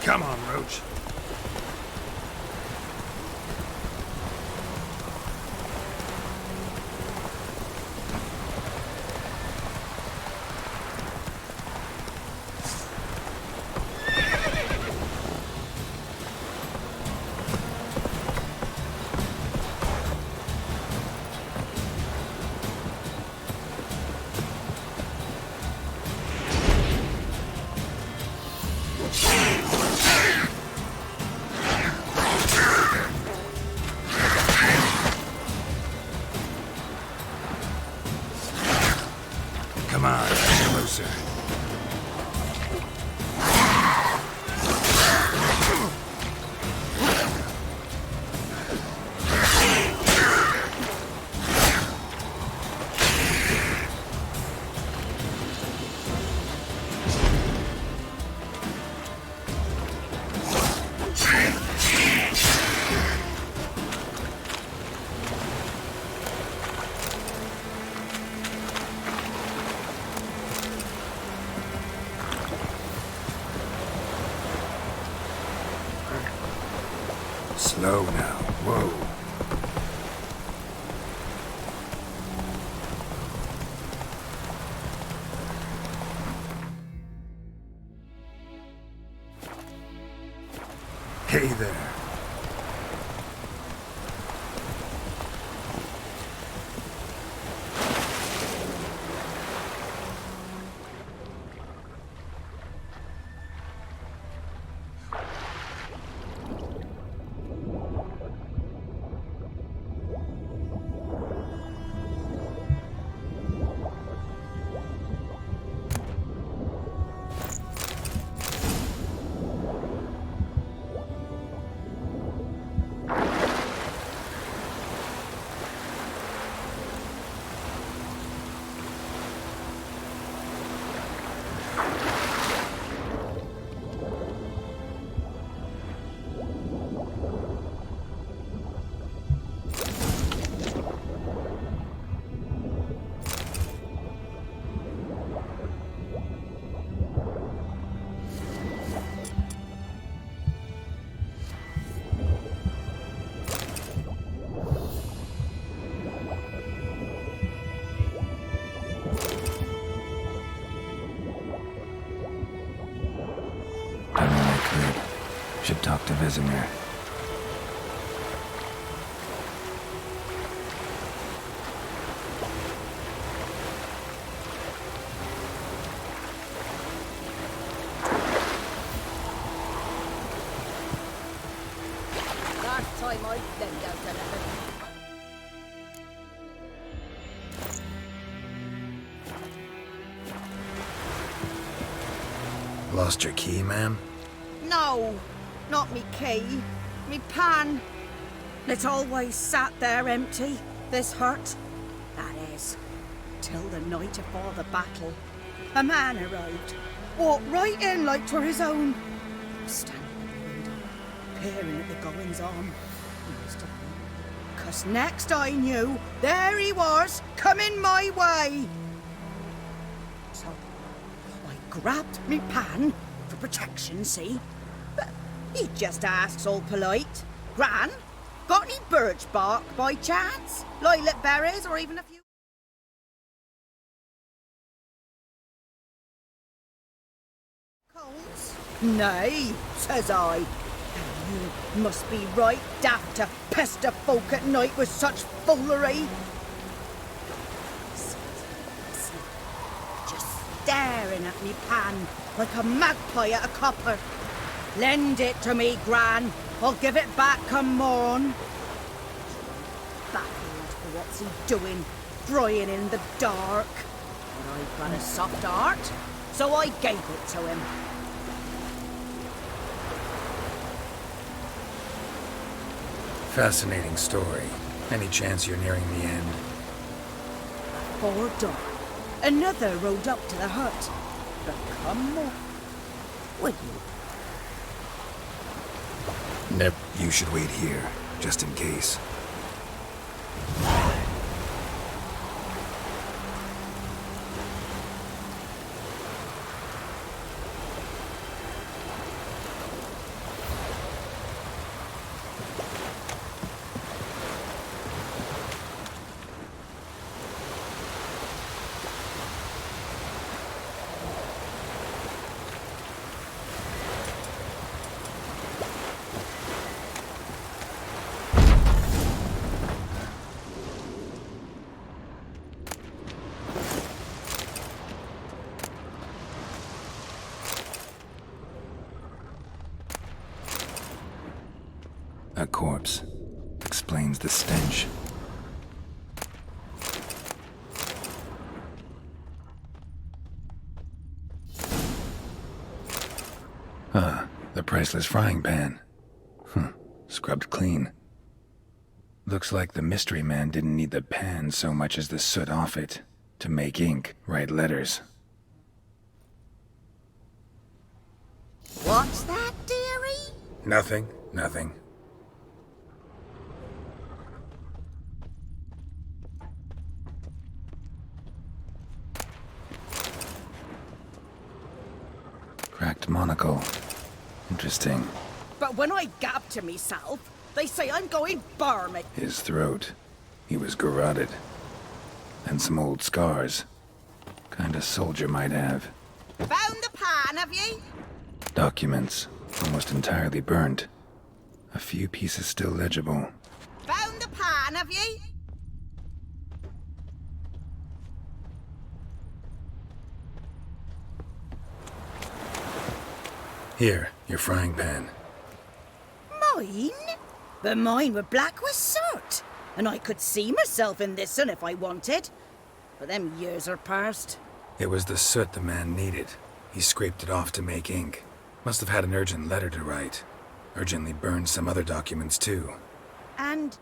Come on, Roach. Come on, closer. Slow now. Whoa. Hey there. Should talk to Vesemir. Last time I lent out a letter. Lost your key, ma'am? No, not me key. Me pan. It always sat there empty, this hut. That is, till the night afore the battle. A man arrived, walked right in like 'twere his own. Standing at the window, peering at the goings on. He must have known, 'cause next I knew, there he was, coming my way. So I grabbed me pan for protection, see? But he just asks all polite, Gran, got any birch bark by chance? Lilac berries or even a few... coals? Nay, says I. You must be right daft to pester folk at night with such foolery. Just staring at me pan like a magpie at a copper. Lend it to me, Gran. I'll give it back come morn. Baffled for what's he doing, frying in the dark. But I've got a soft heart, so I gave it to him. Fascinating story. Any chance you're nearing the end? Before dawn, another rode up to the hut. But come more. Will you? Nope. You should wait here, just in case. A corpse. Explains the stench. The priceless frying pan. Scrubbed clean. Looks like the mystery man didn't need the pan so much as the soot off it to make ink, write letters. What's that, dearie? Nothing. Cracked monocle. Interesting. But when I gab to myself, they say I'm going barmy. His throat. He was garroted. And some old scars. Kind a soldier might have. Found the pan, have ye? Documents. Almost entirely burnt. A few pieces still legible. Found the pan, have ye? Here, your frying pan. Mine? But mine were black with soot. And I could see myself in this one if I wanted. But them years are past. It was the soot the man needed. He scraped it off to make ink. Must have had an urgent letter to write. Urgently burned some other documents too. And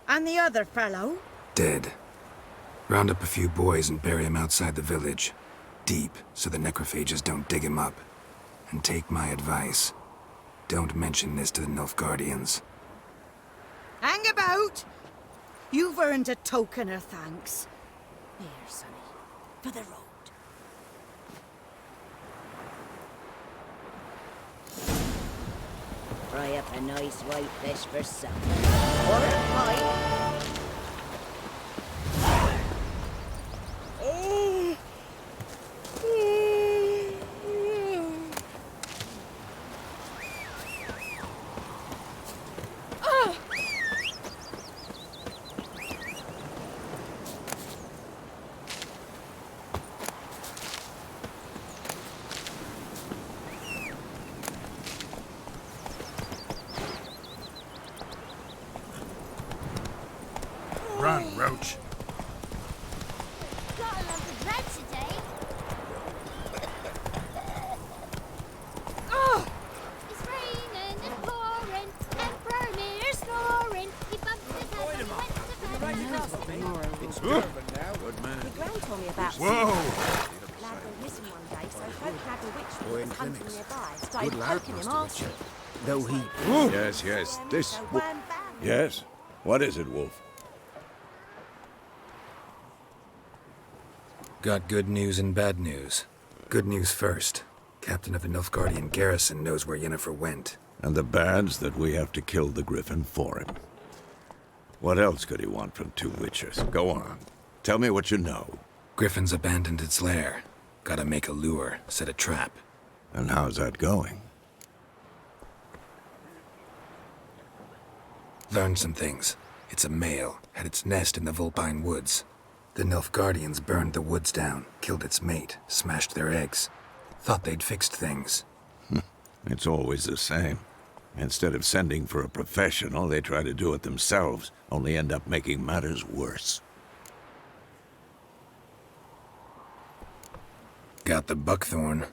the other fellow? Dead. Round up a few boys and bury him outside the village. Deep, so the necrophages don't dig him up. And take my advice. Don't mention this to the Nilfgaardians. Hang about! You've earned a token of thanks. Here, sonny, for the road. Fry up a nice white fish for supper. Or a pie. Ouch. Gotta love the bread today. Oh! It's raining and pouring, and Bromir's snoring. He bumped his head and he went to bed. It's Durban now. Good man. Your gran told me about Whoa! Lad went missing one day, so folk had a witch Boy in was hunting clinics. nearby. Started Good lad, poking him Master arse. Richard. Though he... Yes, yes. This... So wham bam. Yes? What is it, Wolf? Got good news and bad news. Good news first. Captain of the Nilfgaardian garrison knows where Yennefer went. And the bad's that we have to kill the Griffin for him. What else could he want from two witchers? Go on. Tell me what you know. Griffin's abandoned its lair. Gotta make a lure, set a trap. And how's that going? Learned some things. It's a male, had its nest in the Vulpine Woods. The Nilfgaardians burned the woods down, killed its mate, smashed their eggs. Thought they'd fixed things. It's always the same. Instead of sending for a professional, they try to do it themselves, only end up making matters worse. Got the buckthorn.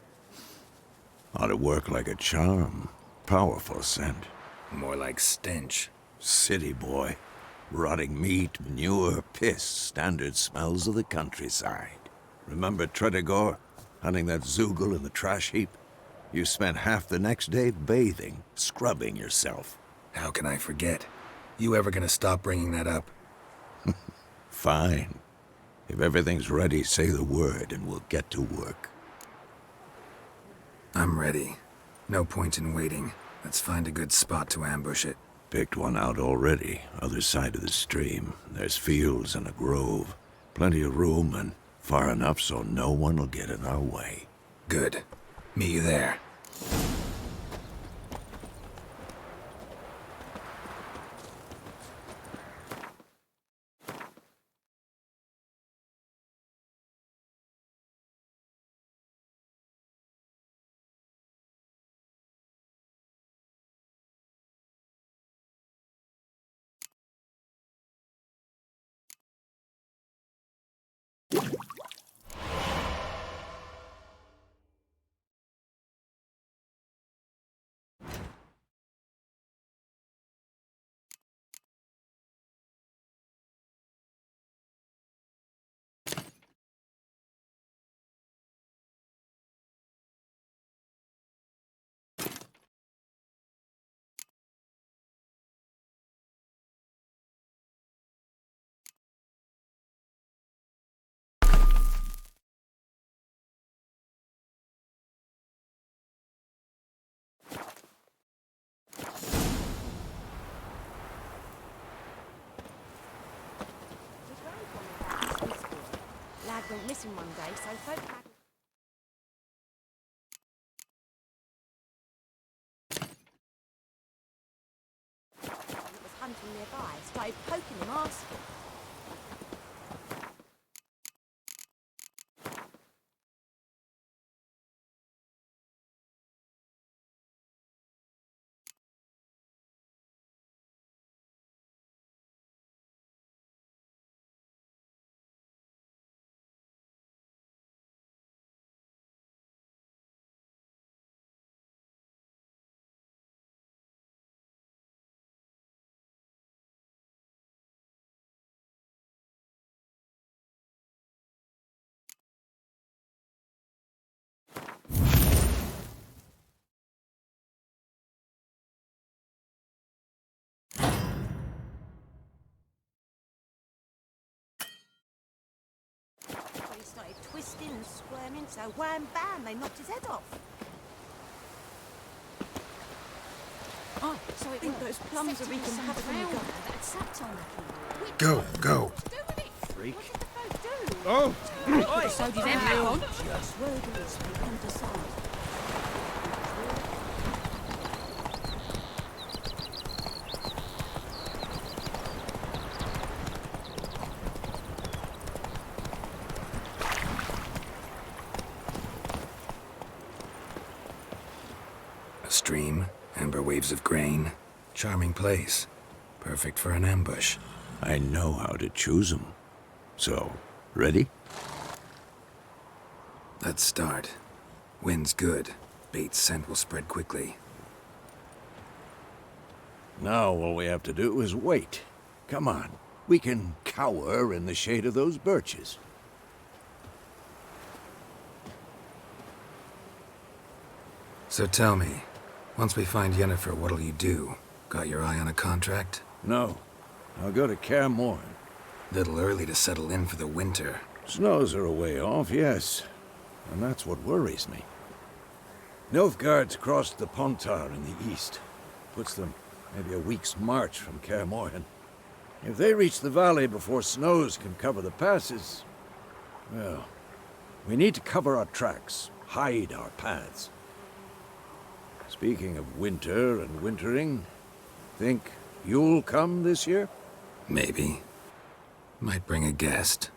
Ought to work like a charm. Powerful scent. More like stench. City boy. Rotting meat, manure, piss, standard smells of the countryside. Remember Tredegor? Hunting that Zoogle in the trash heap? You spent half the next day bathing, scrubbing yourself. How can I forget? You ever gonna stop bringing that up? Fine. If everything's ready, say the word and we'll get to work. I'm ready. No point in waiting. Let's find a good spot to ambush it. Picked one out already, other side of the stream. There's fields and a grove. Plenty of room and far enough so no one will get in our way. Good. Meet you there. Lad went missing one day, so folk had... It was hunting nearby, started poking him arse. He started twisting and squirming, so wham bam, they knocked his head off. Oh, so I think those plums are wreaking havoc on the garden. That sat on the key. Go, go. Freak. What did the folk do? Oh! So did everyone. Just wordlessly underside. A stream, amber waves of grain. Charming place. Perfect for an ambush. I know how to choose them. So, ready? Let's start. Wind's good. Bait's scent will spread quickly. Now all we have to do is wait. Come on. We can cower in the shade of those birches. So tell me, once we find Yennefer, what'll you do? Got your eye on a contract? No. I'll go to Kaer Morhen. Little early to settle in for the winter. Snows are a way off, yes. And that's what worries me. Nilfgaard's crossed the Pontar in the east. Puts them maybe a week's march from Kaer Morhen. If they reach the valley before snows can cover the passes, well, we need to cover our tracks, hide our paths. Speaking of winter and wintering, think you'll come this year? Maybe. Might bring a guest.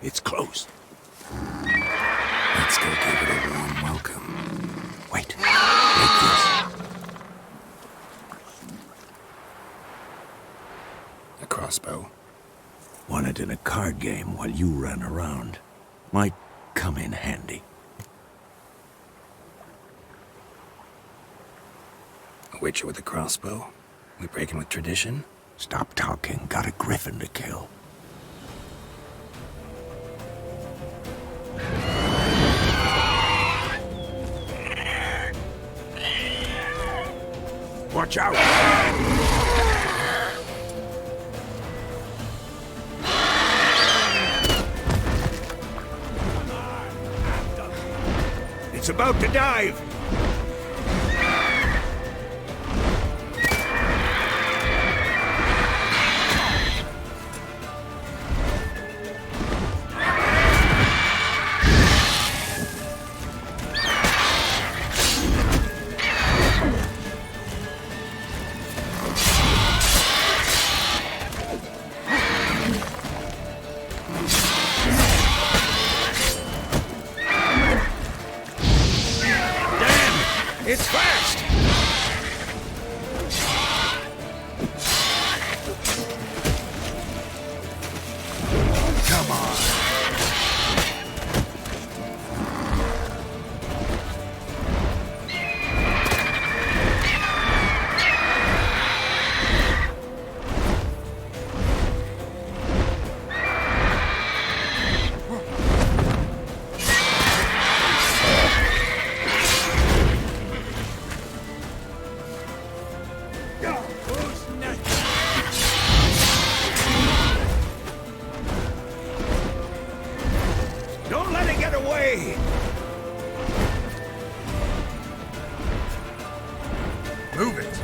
It's close. Let's go give it a warm welcome. Wait. Take this. A crossbow. Won it in a card game while you ran around. Might come in handy. A witcher with a crossbow? We breaking with tradition? Stop talking. Got a griffin to kill. Watch out! It's about to dive! It's fast! Come on. Don't let it get away! Move it!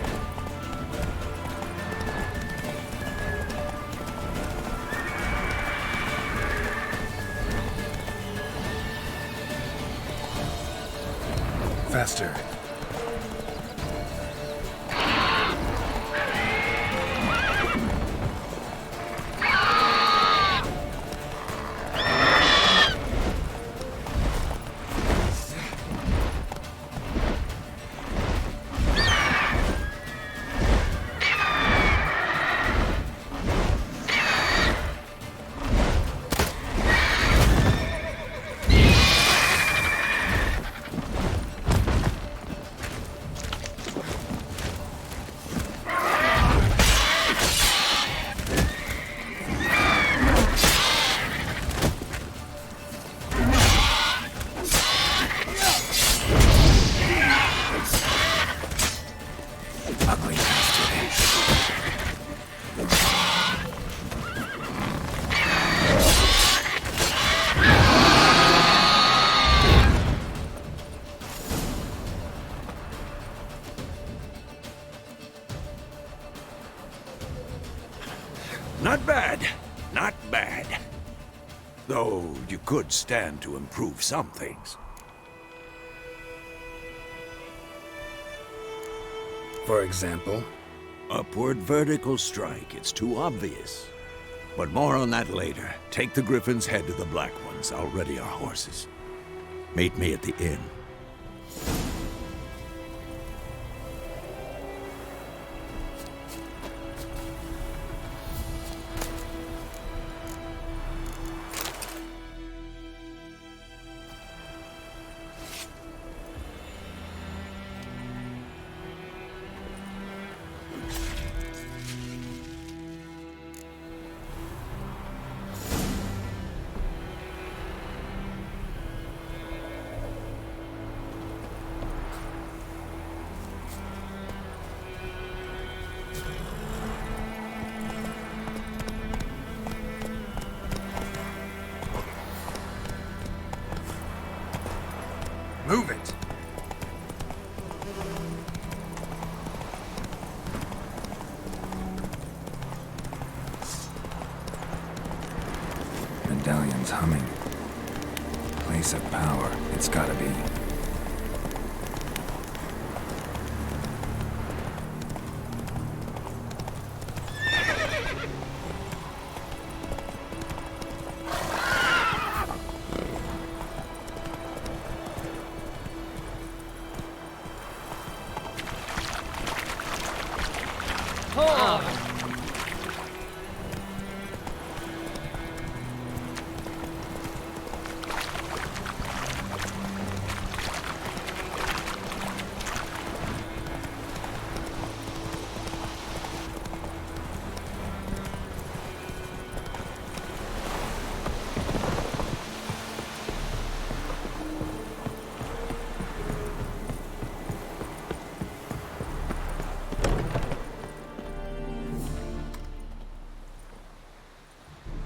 Faster. Not bad. Not bad. Though you could stand to improve some things. For example? Upward vertical strike. It's too obvious. But more on that later. Take the Griffin's head to the Black Ones. I'll ready our horses. Meet me at the inn. Move it! Medallion's humming. Place of power, it's gotta be.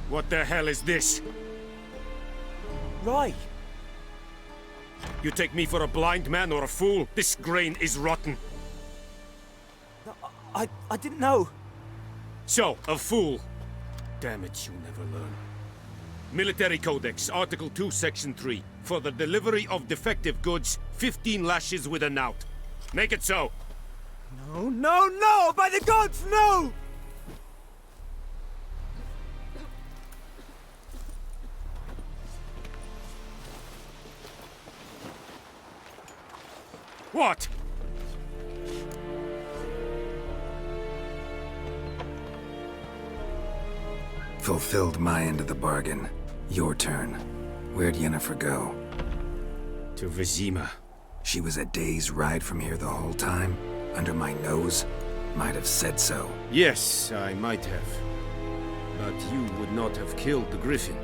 What the hell is this? Rye! You take me for a blind man or a fool? This grain is rotten. I didn't know. So, a fool. Damn it, you never learn. Military Codex, Article 2, Section 3. For the delivery of defective goods, 15 lashes with a knout. Make it so. No, no, no! By the gods, no! What? Fulfilled my end of the bargain. Your turn. Where'd Yennefer go? To Vizima. She was a day's ride from here the whole time? Under my nose? Might have said so. Yes, I might have. But you would not have killed the Griffin.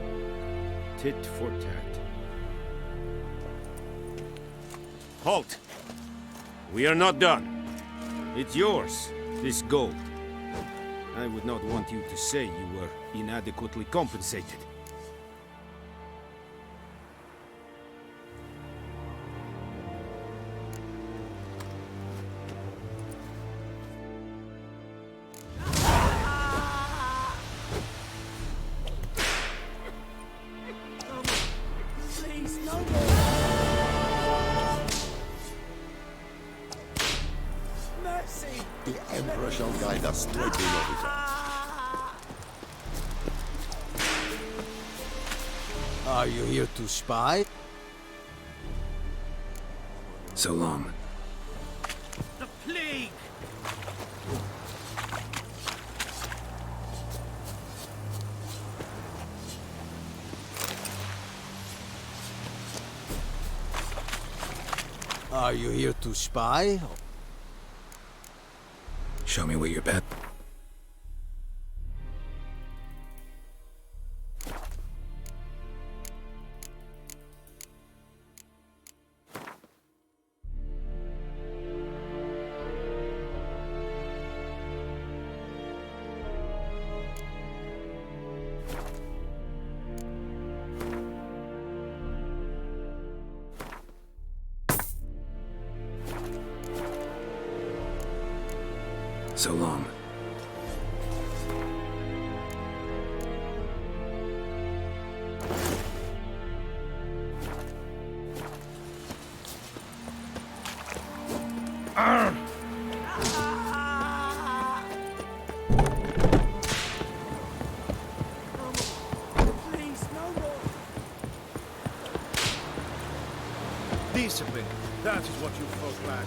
Tit for tat. Halt! We are not done. It's yours, this gold. I would not want you to say you were inadequately compensated. Please, no more! Mercy! The Emperor shall guide us straight to Novita. Are you here to spy? So long. The plague! Are you here to spy? Show me what you're bet. So long. That is what you folk lack.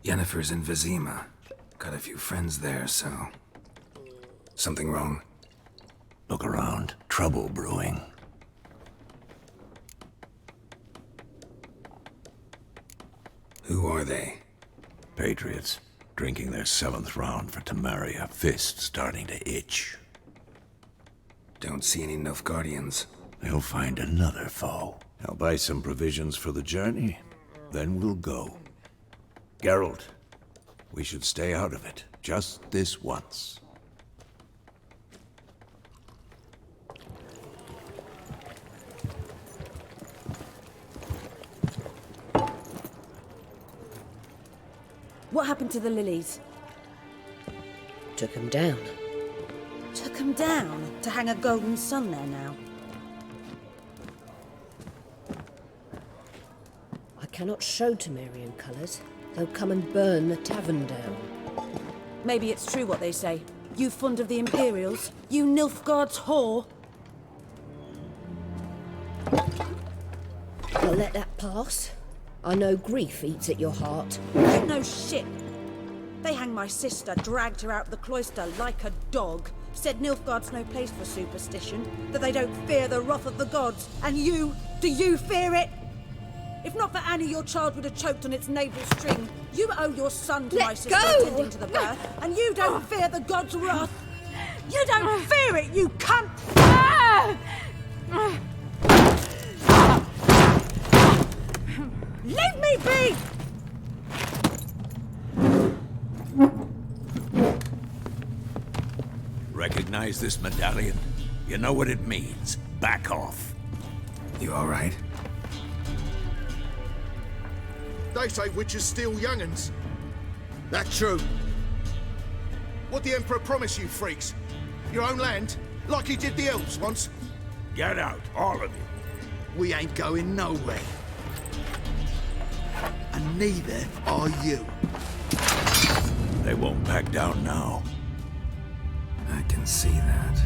Yennefer's in Vizima. Got a few friends there, so... Something wrong? Look around. Trouble brewing. Who are they? Patriots. Drinking their 7th round for Temeria. Fist starting to itch. Don't see any Nilfgaardians. They'll find another foe. I'll buy some provisions for the journey. Then we'll go. Geralt, we should stay out of it. Just this once. What happened to the lilies? Took 'em down. Took 'em down to hang a golden sun there now. I cannot show Temerian colours. They'll come and burn the tavern down. Maybe it's true what they say. You fond of the Imperials? You Nilfgaard's whore? I'll let that pass. I know grief eats at your heart. No shit. They hanged my sister, dragged her out the cloister like a dog. Said Nilfgaard's no place for superstition, that they don't fear the wrath of the gods. And you, do you fear it? If not for Annie, your child would have choked on its navel string. You owe your son to my sister attending to the birth, and you don't fear the gods' wrath. You don't fear it, you cunt! Leave me be! Recognize this medallion? You know what it means. Back off. You all right? They say witches steal young'uns. That's true. What the Emperor promised you, freaks? Your own land? Like he did the elves once? Get out, all of you. We ain't going nowhere. And neither are you. They won't back down now. I can see that.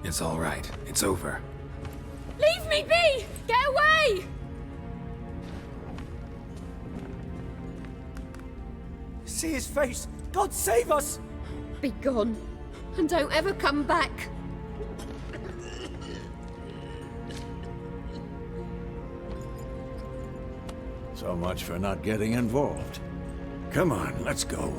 It's all right. It's over. Leave me be! Get away! See his face! God save us! Be gone, and don't ever come back. So much for not getting involved. Come on, let's go.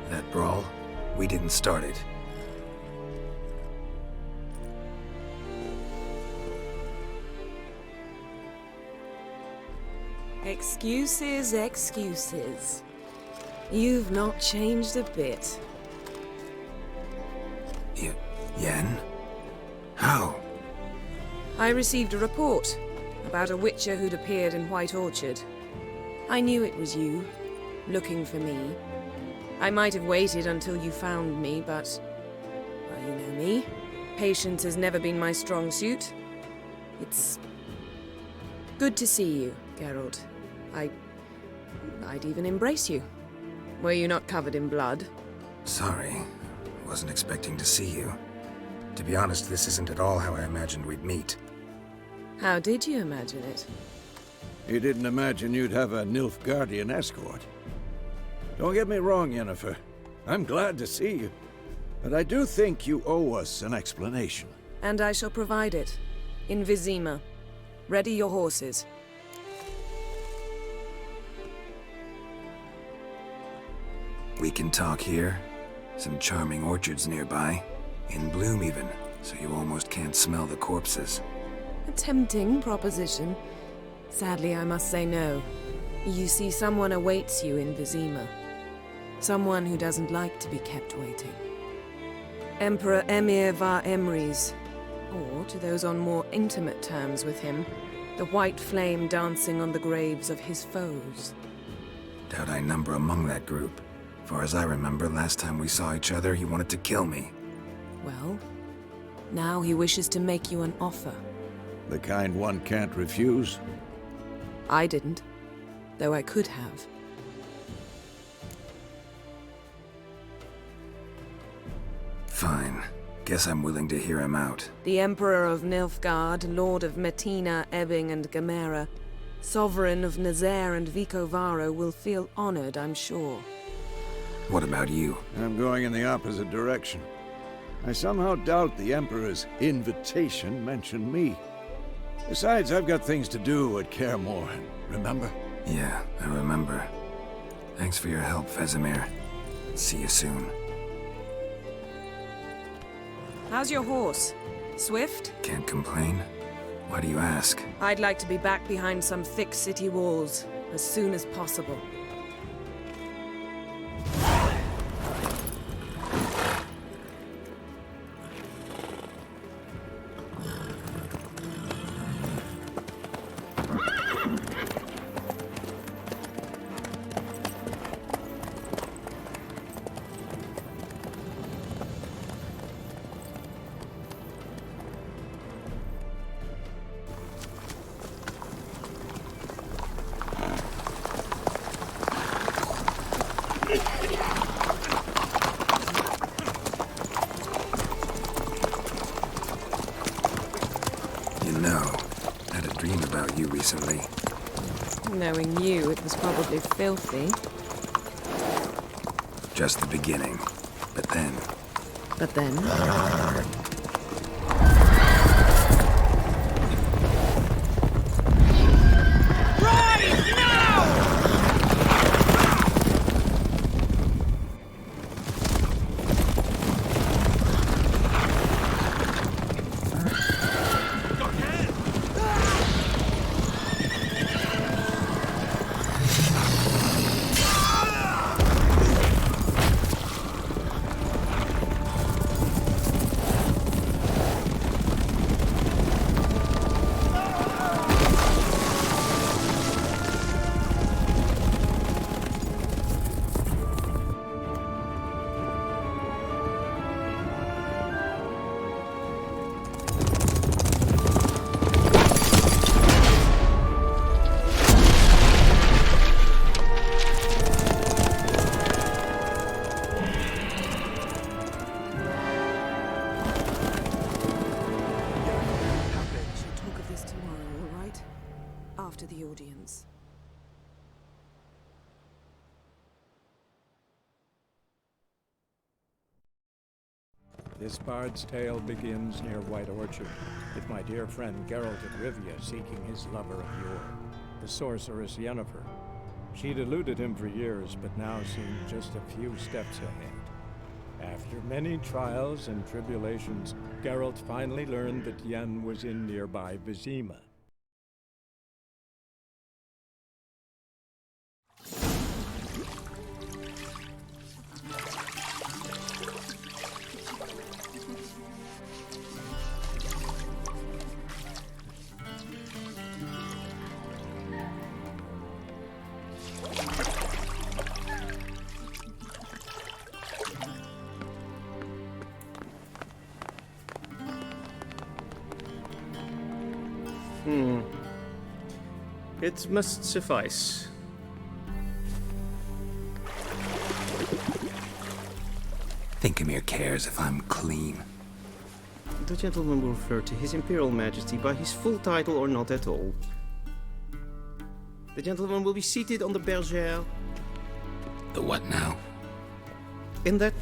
That brawl, we didn't start it. Excuses, excuses. You've not changed a bit. Yen? How? I received a report about a witcher who'd appeared in White Orchard. I knew it was you, looking for me. I might have waited until you found me, but... well, you know me. Patience has never been my strong suit. It's... good to see you, Geralt. I I'd even embrace you. Were you not covered in blood? Sorry. Wasn't expecting to see you. To be honest, this isn't at all how I imagined we'd meet. How did you imagine it? You didn't imagine you'd have a Nilfgaardian escort. Don't get me wrong, Yennefer. I'm glad to see you. But I do think you owe us an explanation. And I shall provide it. In Vizima. Ready your horses. We can talk here. Some charming orchards nearby. In bloom even, so you almost can't smell the corpses. A tempting proposition. Sadly, I must say no. You see, someone awaits you in Vizima. Someone who doesn't like to be kept waiting. Emperor Emir var Emrys. Or, to those on more intimate terms with him, the white flame dancing on the graves of his foes. Doubt I number among that group. Far as I remember, last time we saw each other, he wanted to kill me. Well, now he wishes to make you an offer. The kind one can't refuse? I didn't, though I could have. Fine. Guess I'm willing to hear him out. The Emperor of Nilfgaard, Lord of Metina, Ebbing, and Gamera, Sovereign of Nazaire and Vicovaro will feel honored, I'm sure. What about you? I'm going in the opposite direction. I somehow doubt the Emperor's invitation mentioned me. Besides, I've got things to do at Kaer Morhen, remember? Yeah, I remember. Thanks for your help, Vesemir. See you soon. How's your horse? Swift? Can't complain. Why do you ask? I'd like to be back behind some thick city walls, as soon as possible. Recently. Knowing you, it was probably filthy. Just the beginning. But then... But then? After the audience. This bard's tale begins near White Orchard, with my dear friend Geralt of Rivia seeking his lover of yore, the sorceress Yennefer. She'd eluded him for years, but now seemed just a few steps ahead. After many trials and tribulations, Geralt finally learned that Yen was in nearby Vizima. It must suffice. think Emir cares if I'm clean? The gentleman will refer to His Imperial Majesty by his full title or not at all. The gentleman will be seated on the bergère. The what now? In that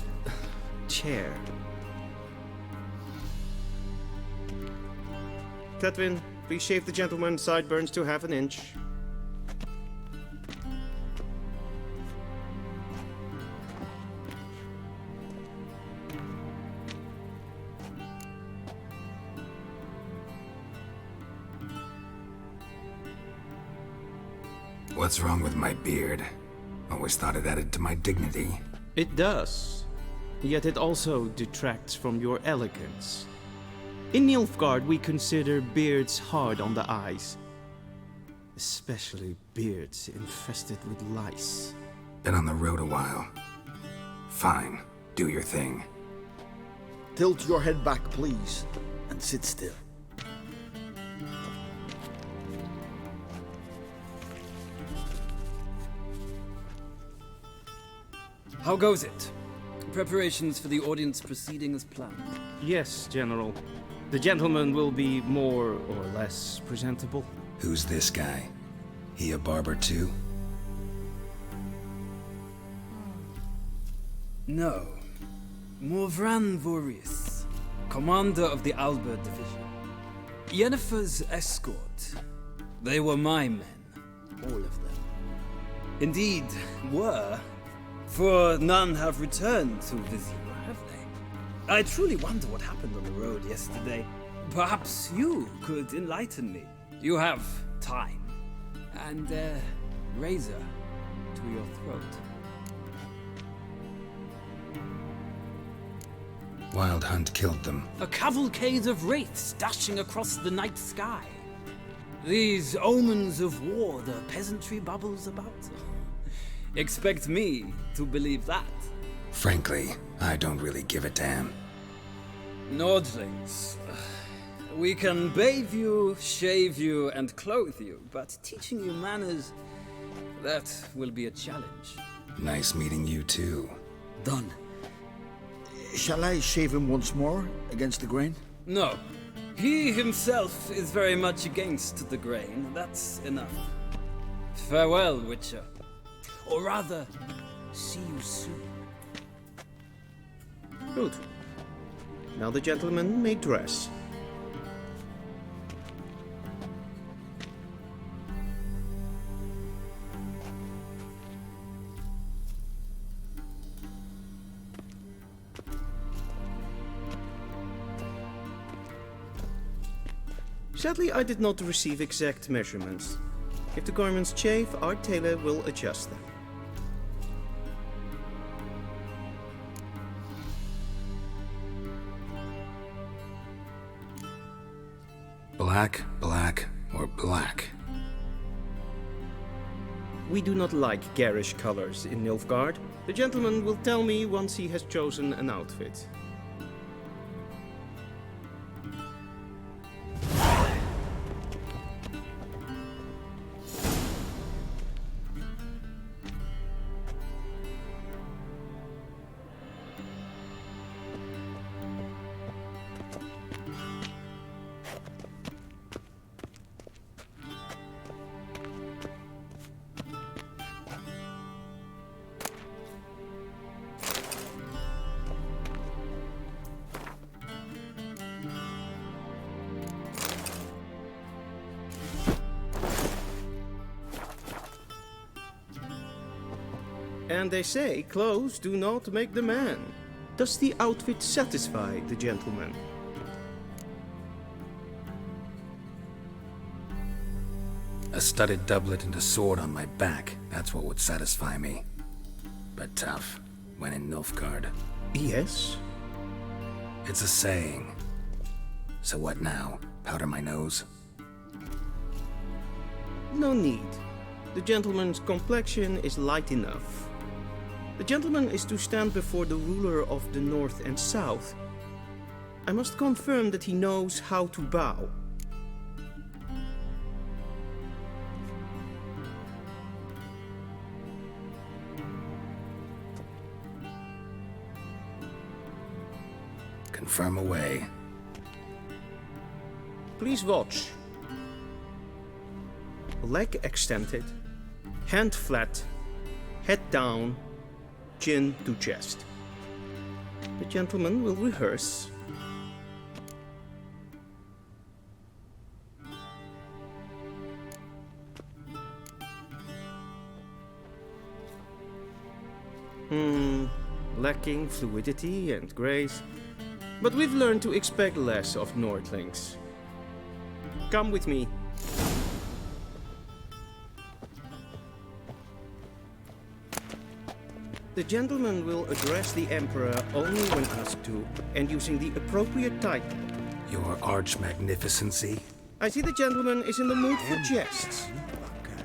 chair. Cletwin, please shave the gentleman's sideburns to half an inch. What's wrong with my beard? Always thought it added to my dignity. It does. Yet it also detracts from your elegance. In Nilfgaard, we consider beards hard on the eyes. Especially beards infested with lice. Been on the road a while. Fine, do your thing. Tilt your head back, please, and sit still. How goes it? Preparations for the audience proceeding as planned? Yes, General. The gentleman will be more or less presentable. Who's this guy? He a barber too? No. Morvran Vorius, commander of the Albert Division. Yennefer's escort. They were my men, all of them. Indeed, were. For none have returned to Vizima, have they? I truly wonder what happened on the road yesterday. Perhaps you could enlighten me. You have time. And a razor to your throat. Wild Hunt killed them. A cavalcade of wraiths dashing across the night sky. These omens of war the peasantry bubbles about. Expect me to believe that. Frankly, I don't really give a damn. Nordlings. We can bathe you, shave you, and clothe you, but teaching you manners, that will be a challenge. Nice meeting you too. Done. Shall I shave him once more, against the grain? No. He himself is very much against the grain. That's enough. Farewell, Witcher. Or rather, see you soon. Good. Now the gentleman may dress. Sadly, I did not receive exact measurements. If the garments chafe, our tailor will adjust them. Black, black, or black? We do not like garish colors in Nilfgaard. The gentleman will tell me once he has chosen an outfit. And they say clothes do not make the man. Does the outfit satisfy the gentleman? A studded doublet and a sword on my back, that's what would satisfy me. But tough, when in Nilfgaard. Yes? It's a saying. So what now? Powder my nose? No need. The gentleman's complexion is light enough. The gentleman is to stand before the ruler of the North and South. I must confirm that he knows how to bow. Confirm away. Please watch. Leg extended, hand flat, head down, chin to chest. The gentleman will rehearse. Lacking fluidity and grace, but we've learned to expect less of Nordlings. Come with me. The gentleman will address the Emperor only when asked to, and using the appropriate title. Your Arch-Magnificency? I see the gentleman is in the mood for jests.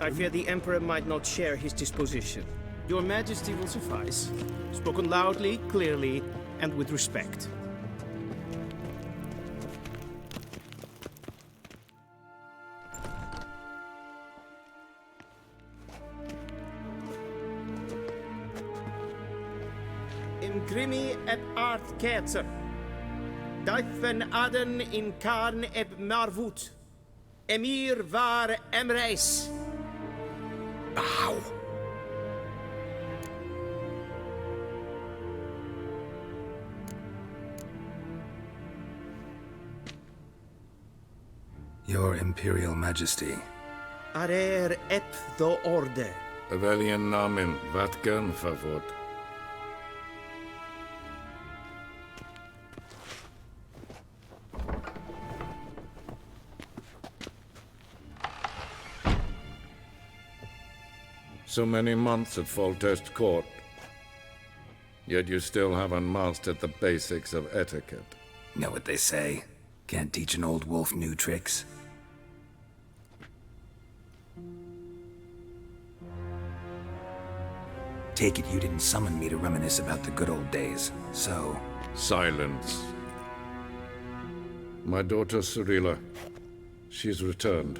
I fear the Emperor might not share his disposition. Your Majesty will suffice. Spoken loudly, clearly, and with respect. Imgrimi et art ketzer. Dijfen aden in karn eb marvut. Emir var emreis. Bow. Your Imperial Majesty. Arer ep do orde. Weljen namen, wat kan favor? So many months at Foltest Court, yet you still haven't mastered the basics of etiquette. Know what they say? Can't teach an old wolf new tricks. Take it you didn't summon me to reminisce about the good old days, so... Silence. My daughter Cyrilla, she's returned.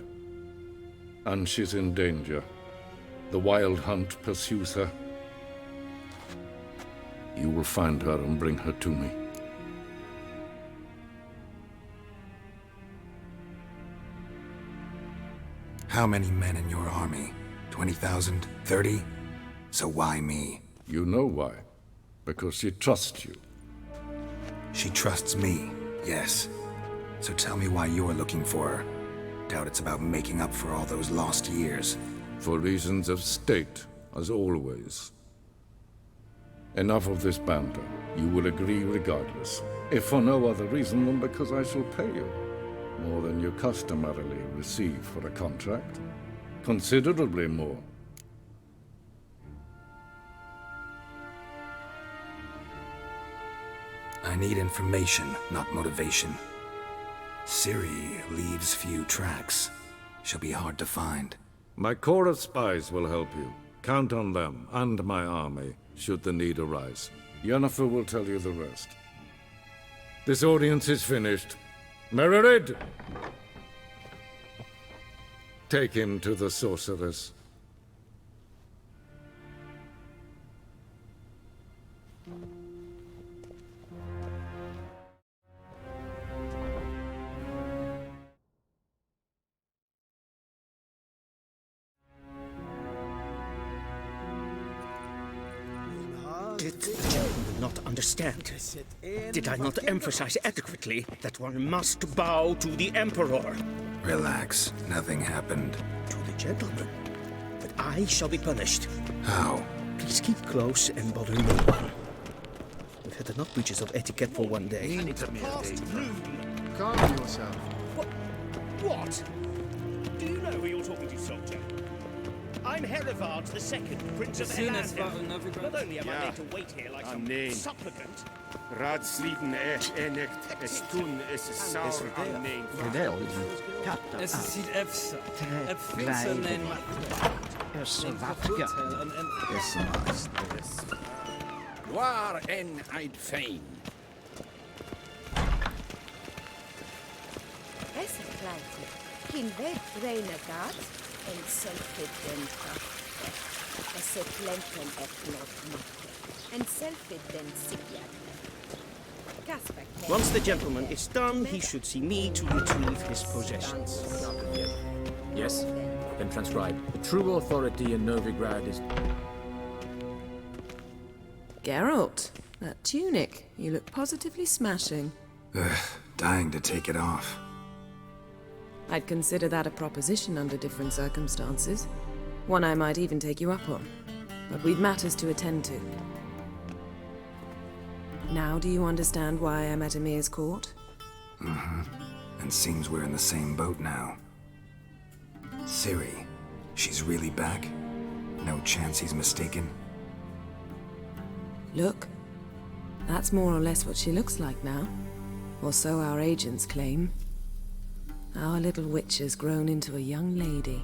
And she's in danger. The Wild Hunt pursues her. You will find her and bring her to me. How many men in your army? 20,000? 30? So why me? You know why. Because she trusts you. She trusts me, yes. So tell me why you're looking for her. Doubt it's about making up for all those lost years. For reasons of state, as always. Enough of this banter. You will agree regardless. If for no other reason than because I shall pay you. More than you customarily receive for a contract. Considerably more. I need information, not motivation. Ciri leaves few tracks. She'll be hard to find. My corps of spies will help you. Count on them, and my army, should the need arise. Yennefer will tell you the rest. This audience is finished. Mererid! Take him to the sorceress. Did the gentleman not understand? Did I not emphasize adequately that one must bow to the Emperor? Relax. Nothing happened. To the gentleman. But I shall be punished. How? Please keep close and bother no one. We've had enough breaches of etiquette for one day. Calm yourself. What? Do you know who you're talking to, soldier? I'm Herivard II, Prince of Elandel. Not only am I made to wait here like some supplicant... Raadsliden enekt, es tun, es is saur aanneemt. Es ziet efsa. Het fietsen en... Waar en uit fijn. Esse kleintje, geen wegreine gaat en zelfden krachten. Esse plenten et blot machte en zelfden sigjaden. Once the gentleman is done, he should see me to retrieve his possessions. Yes? Then transcribe. The true authority in Novigrad is... Geralt, that tunic. You look positively smashing. Ugh, dying to take it off. I'd consider that a proposition under different circumstances. One I might even take you up on. But we've matters to attend to. Now do you understand why I'm at Emir's court? Mm-hmm. And seems we're in the same boat now. Ciri, she's really back? No chance he's mistaken? Look, that's more or less what she looks like now. Or so our agents claim. Our little witch has grown into a young lady.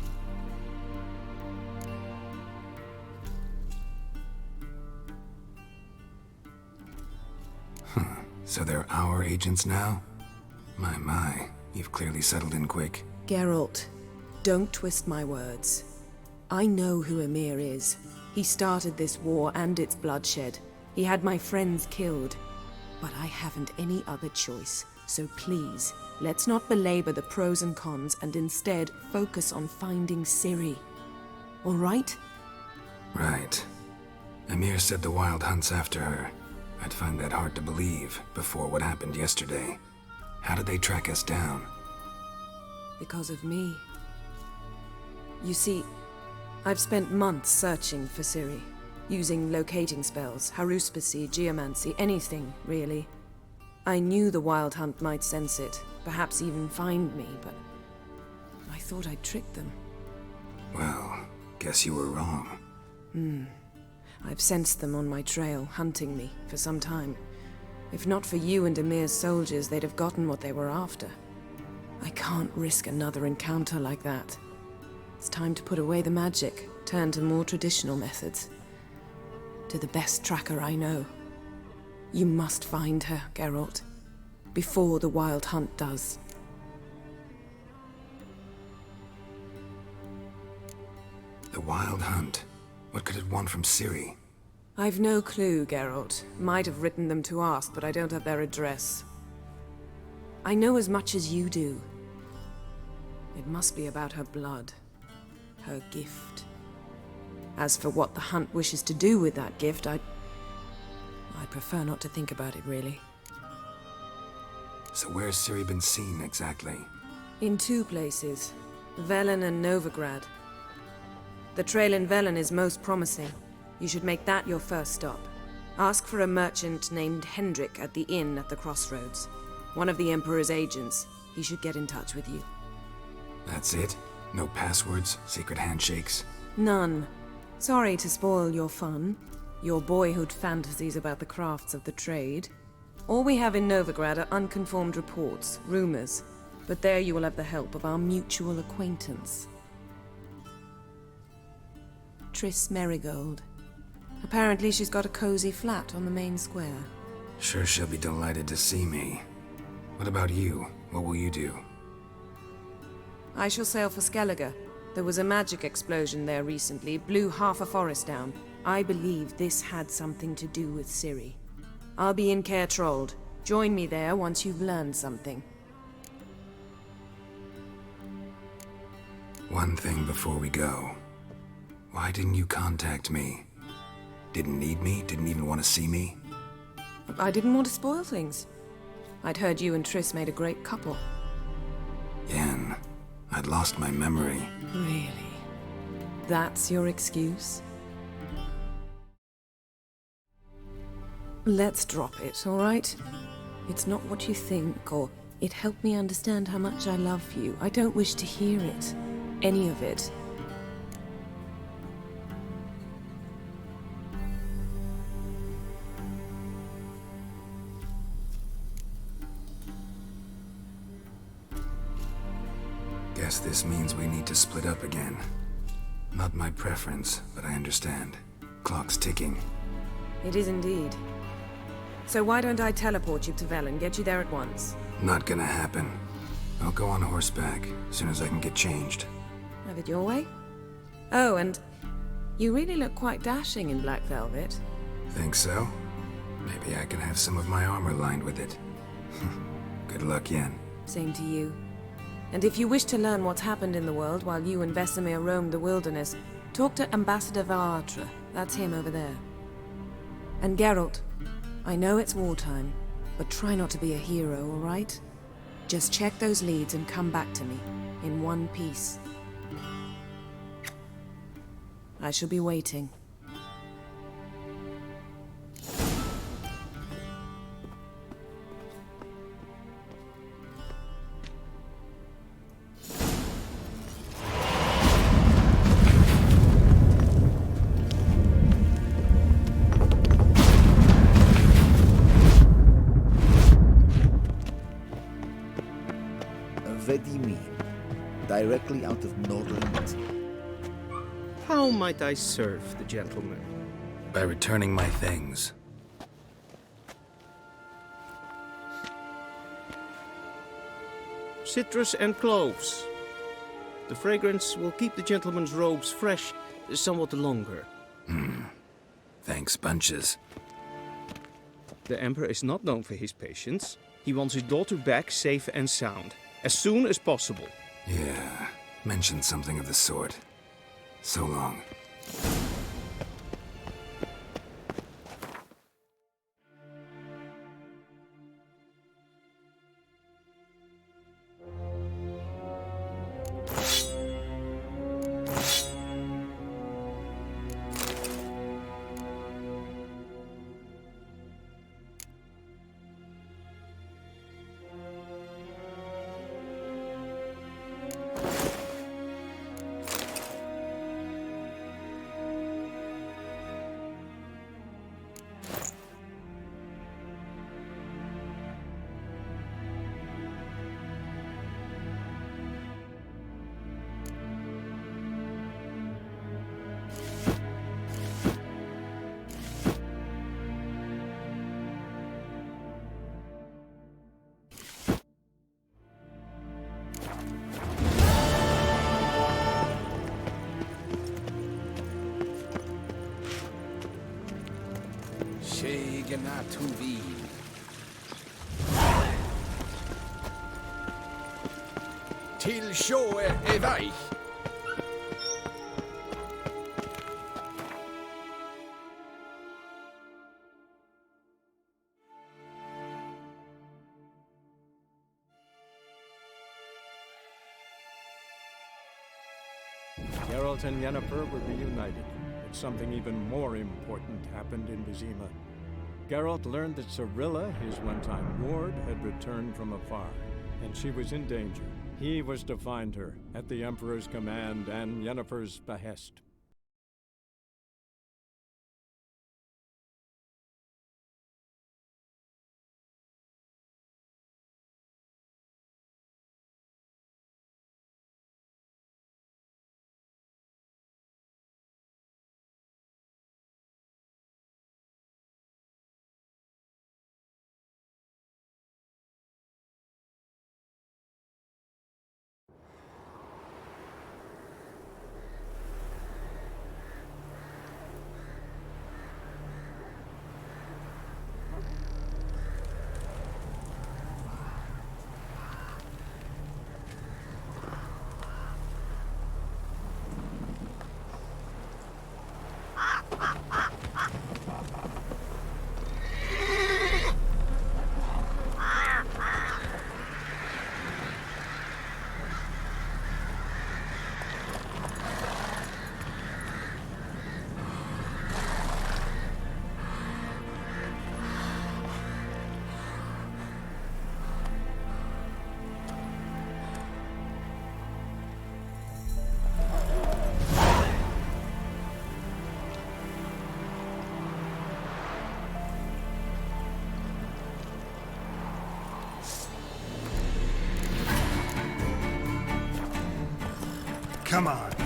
So they're our agents now? My, you've clearly settled in quick. Geralt, don't twist my words. I know who Emir is. He started this war and its bloodshed. He had my friends killed. But I haven't any other choice. So please, let's not belabor the pros and cons and instead focus on finding Ciri. All right? Right. Emir said the Wild Hunt's after her. I'd find that hard to believe before what happened yesterday. How did they track us down? Because of me. You see, I've spent months searching for Ciri, using locating spells, haruspicy, geomancy, anything, really. I knew the Wild Hunt might sense it, perhaps even find me, but I thought I'd tricked them. Well, guess you were wrong. I've sensed them on my trail, hunting me, for some time. If not for you and Emir's soldiers, they'd have gotten what they were after. I can't risk another encounter like that. It's time to put away the magic, turn to more traditional methods. To the best tracker I know. You must find her, Geralt. Before the Wild Hunt does. The Wild Hunt? What could it want from Ciri? I've no clue, Geralt. Might have written them to ask, but I don't have their address. I know as much as you do. It must be about her blood. Her gift. As for what the Hunt wishes to do with that gift, I prefer not to think about it, really. So where's Ciri been seen, exactly? In two places. Velen and Novigrad. The trail in Velen is most promising. You should make that your first stop. Ask for a merchant named Hendrik at the inn at the crossroads. One of the Emperor's agents. He should get in touch with you. That's it? No passwords, secret handshakes? None. Sorry to spoil your fun. Your boyhood fantasies about the crafts of the trade. All we have in Novigrad are unconfirmed reports, rumors. But there you will have the help of our mutual acquaintance. Triss Merigold. Apparently she's got a cozy flat on the main square. Sure she'll be delighted to see me. What about you? What will you do? I shall sail for Skellige. There was a magic explosion there recently, blew half a forest down. I believe this had something to do with Ciri. I'll be in Caer Trold. Join me there once you've learned something. One thing before we go. Why didn't you contact me? Didn't need me? Didn't even want to see me? I didn't want to spoil things. I'd heard you and Triss made a great couple. Yen, I'd lost my memory. Really? That's your excuse? Let's drop it, all right? It's not what you think, or it helped me understand how much I love you. I don't wish to hear it. Any of it. Guess this means we need to split up again. Not my preference, but I understand. Clock's ticking. It is indeed. So why don't I teleport you to Velen, get you there at once? Not gonna happen. I'll go on horseback, as soon as I can get changed. Have it your way? Oh, and you really look quite dashing in black velvet. Think so? Maybe I can have some of my armor lined with it. Good luck, Yen. Same to you. And if you wish to learn what's happened in the world while you and Vesemir roamed the wilderness, talk to Ambassador Varatra. That's him over there. And Geralt, I know it's wartime, but try not to be a hero, all right? Just check those leads and come back to me, in one piece. I shall be waiting. Vedimi, directly out of northern Italy. How might I serve the gentleman? By returning my things. Citrus and cloves. The fragrance will keep the gentleman's robes fresh somewhat longer. Thanks, bunches. The Emperor is not known for his patience. He wants his daughter back safe and sound, as soon as possible. Yeah, mentioned something of the sort. So long. Till sjøet vei. Geralt and Yennefer were reunited, but something even more important happened in Vizima. Geralt learned that Cirilla, his one-time ward, had returned from afar, and she was in danger. He was to find her, at the Emperor's command and Yennefer's behest. Come on.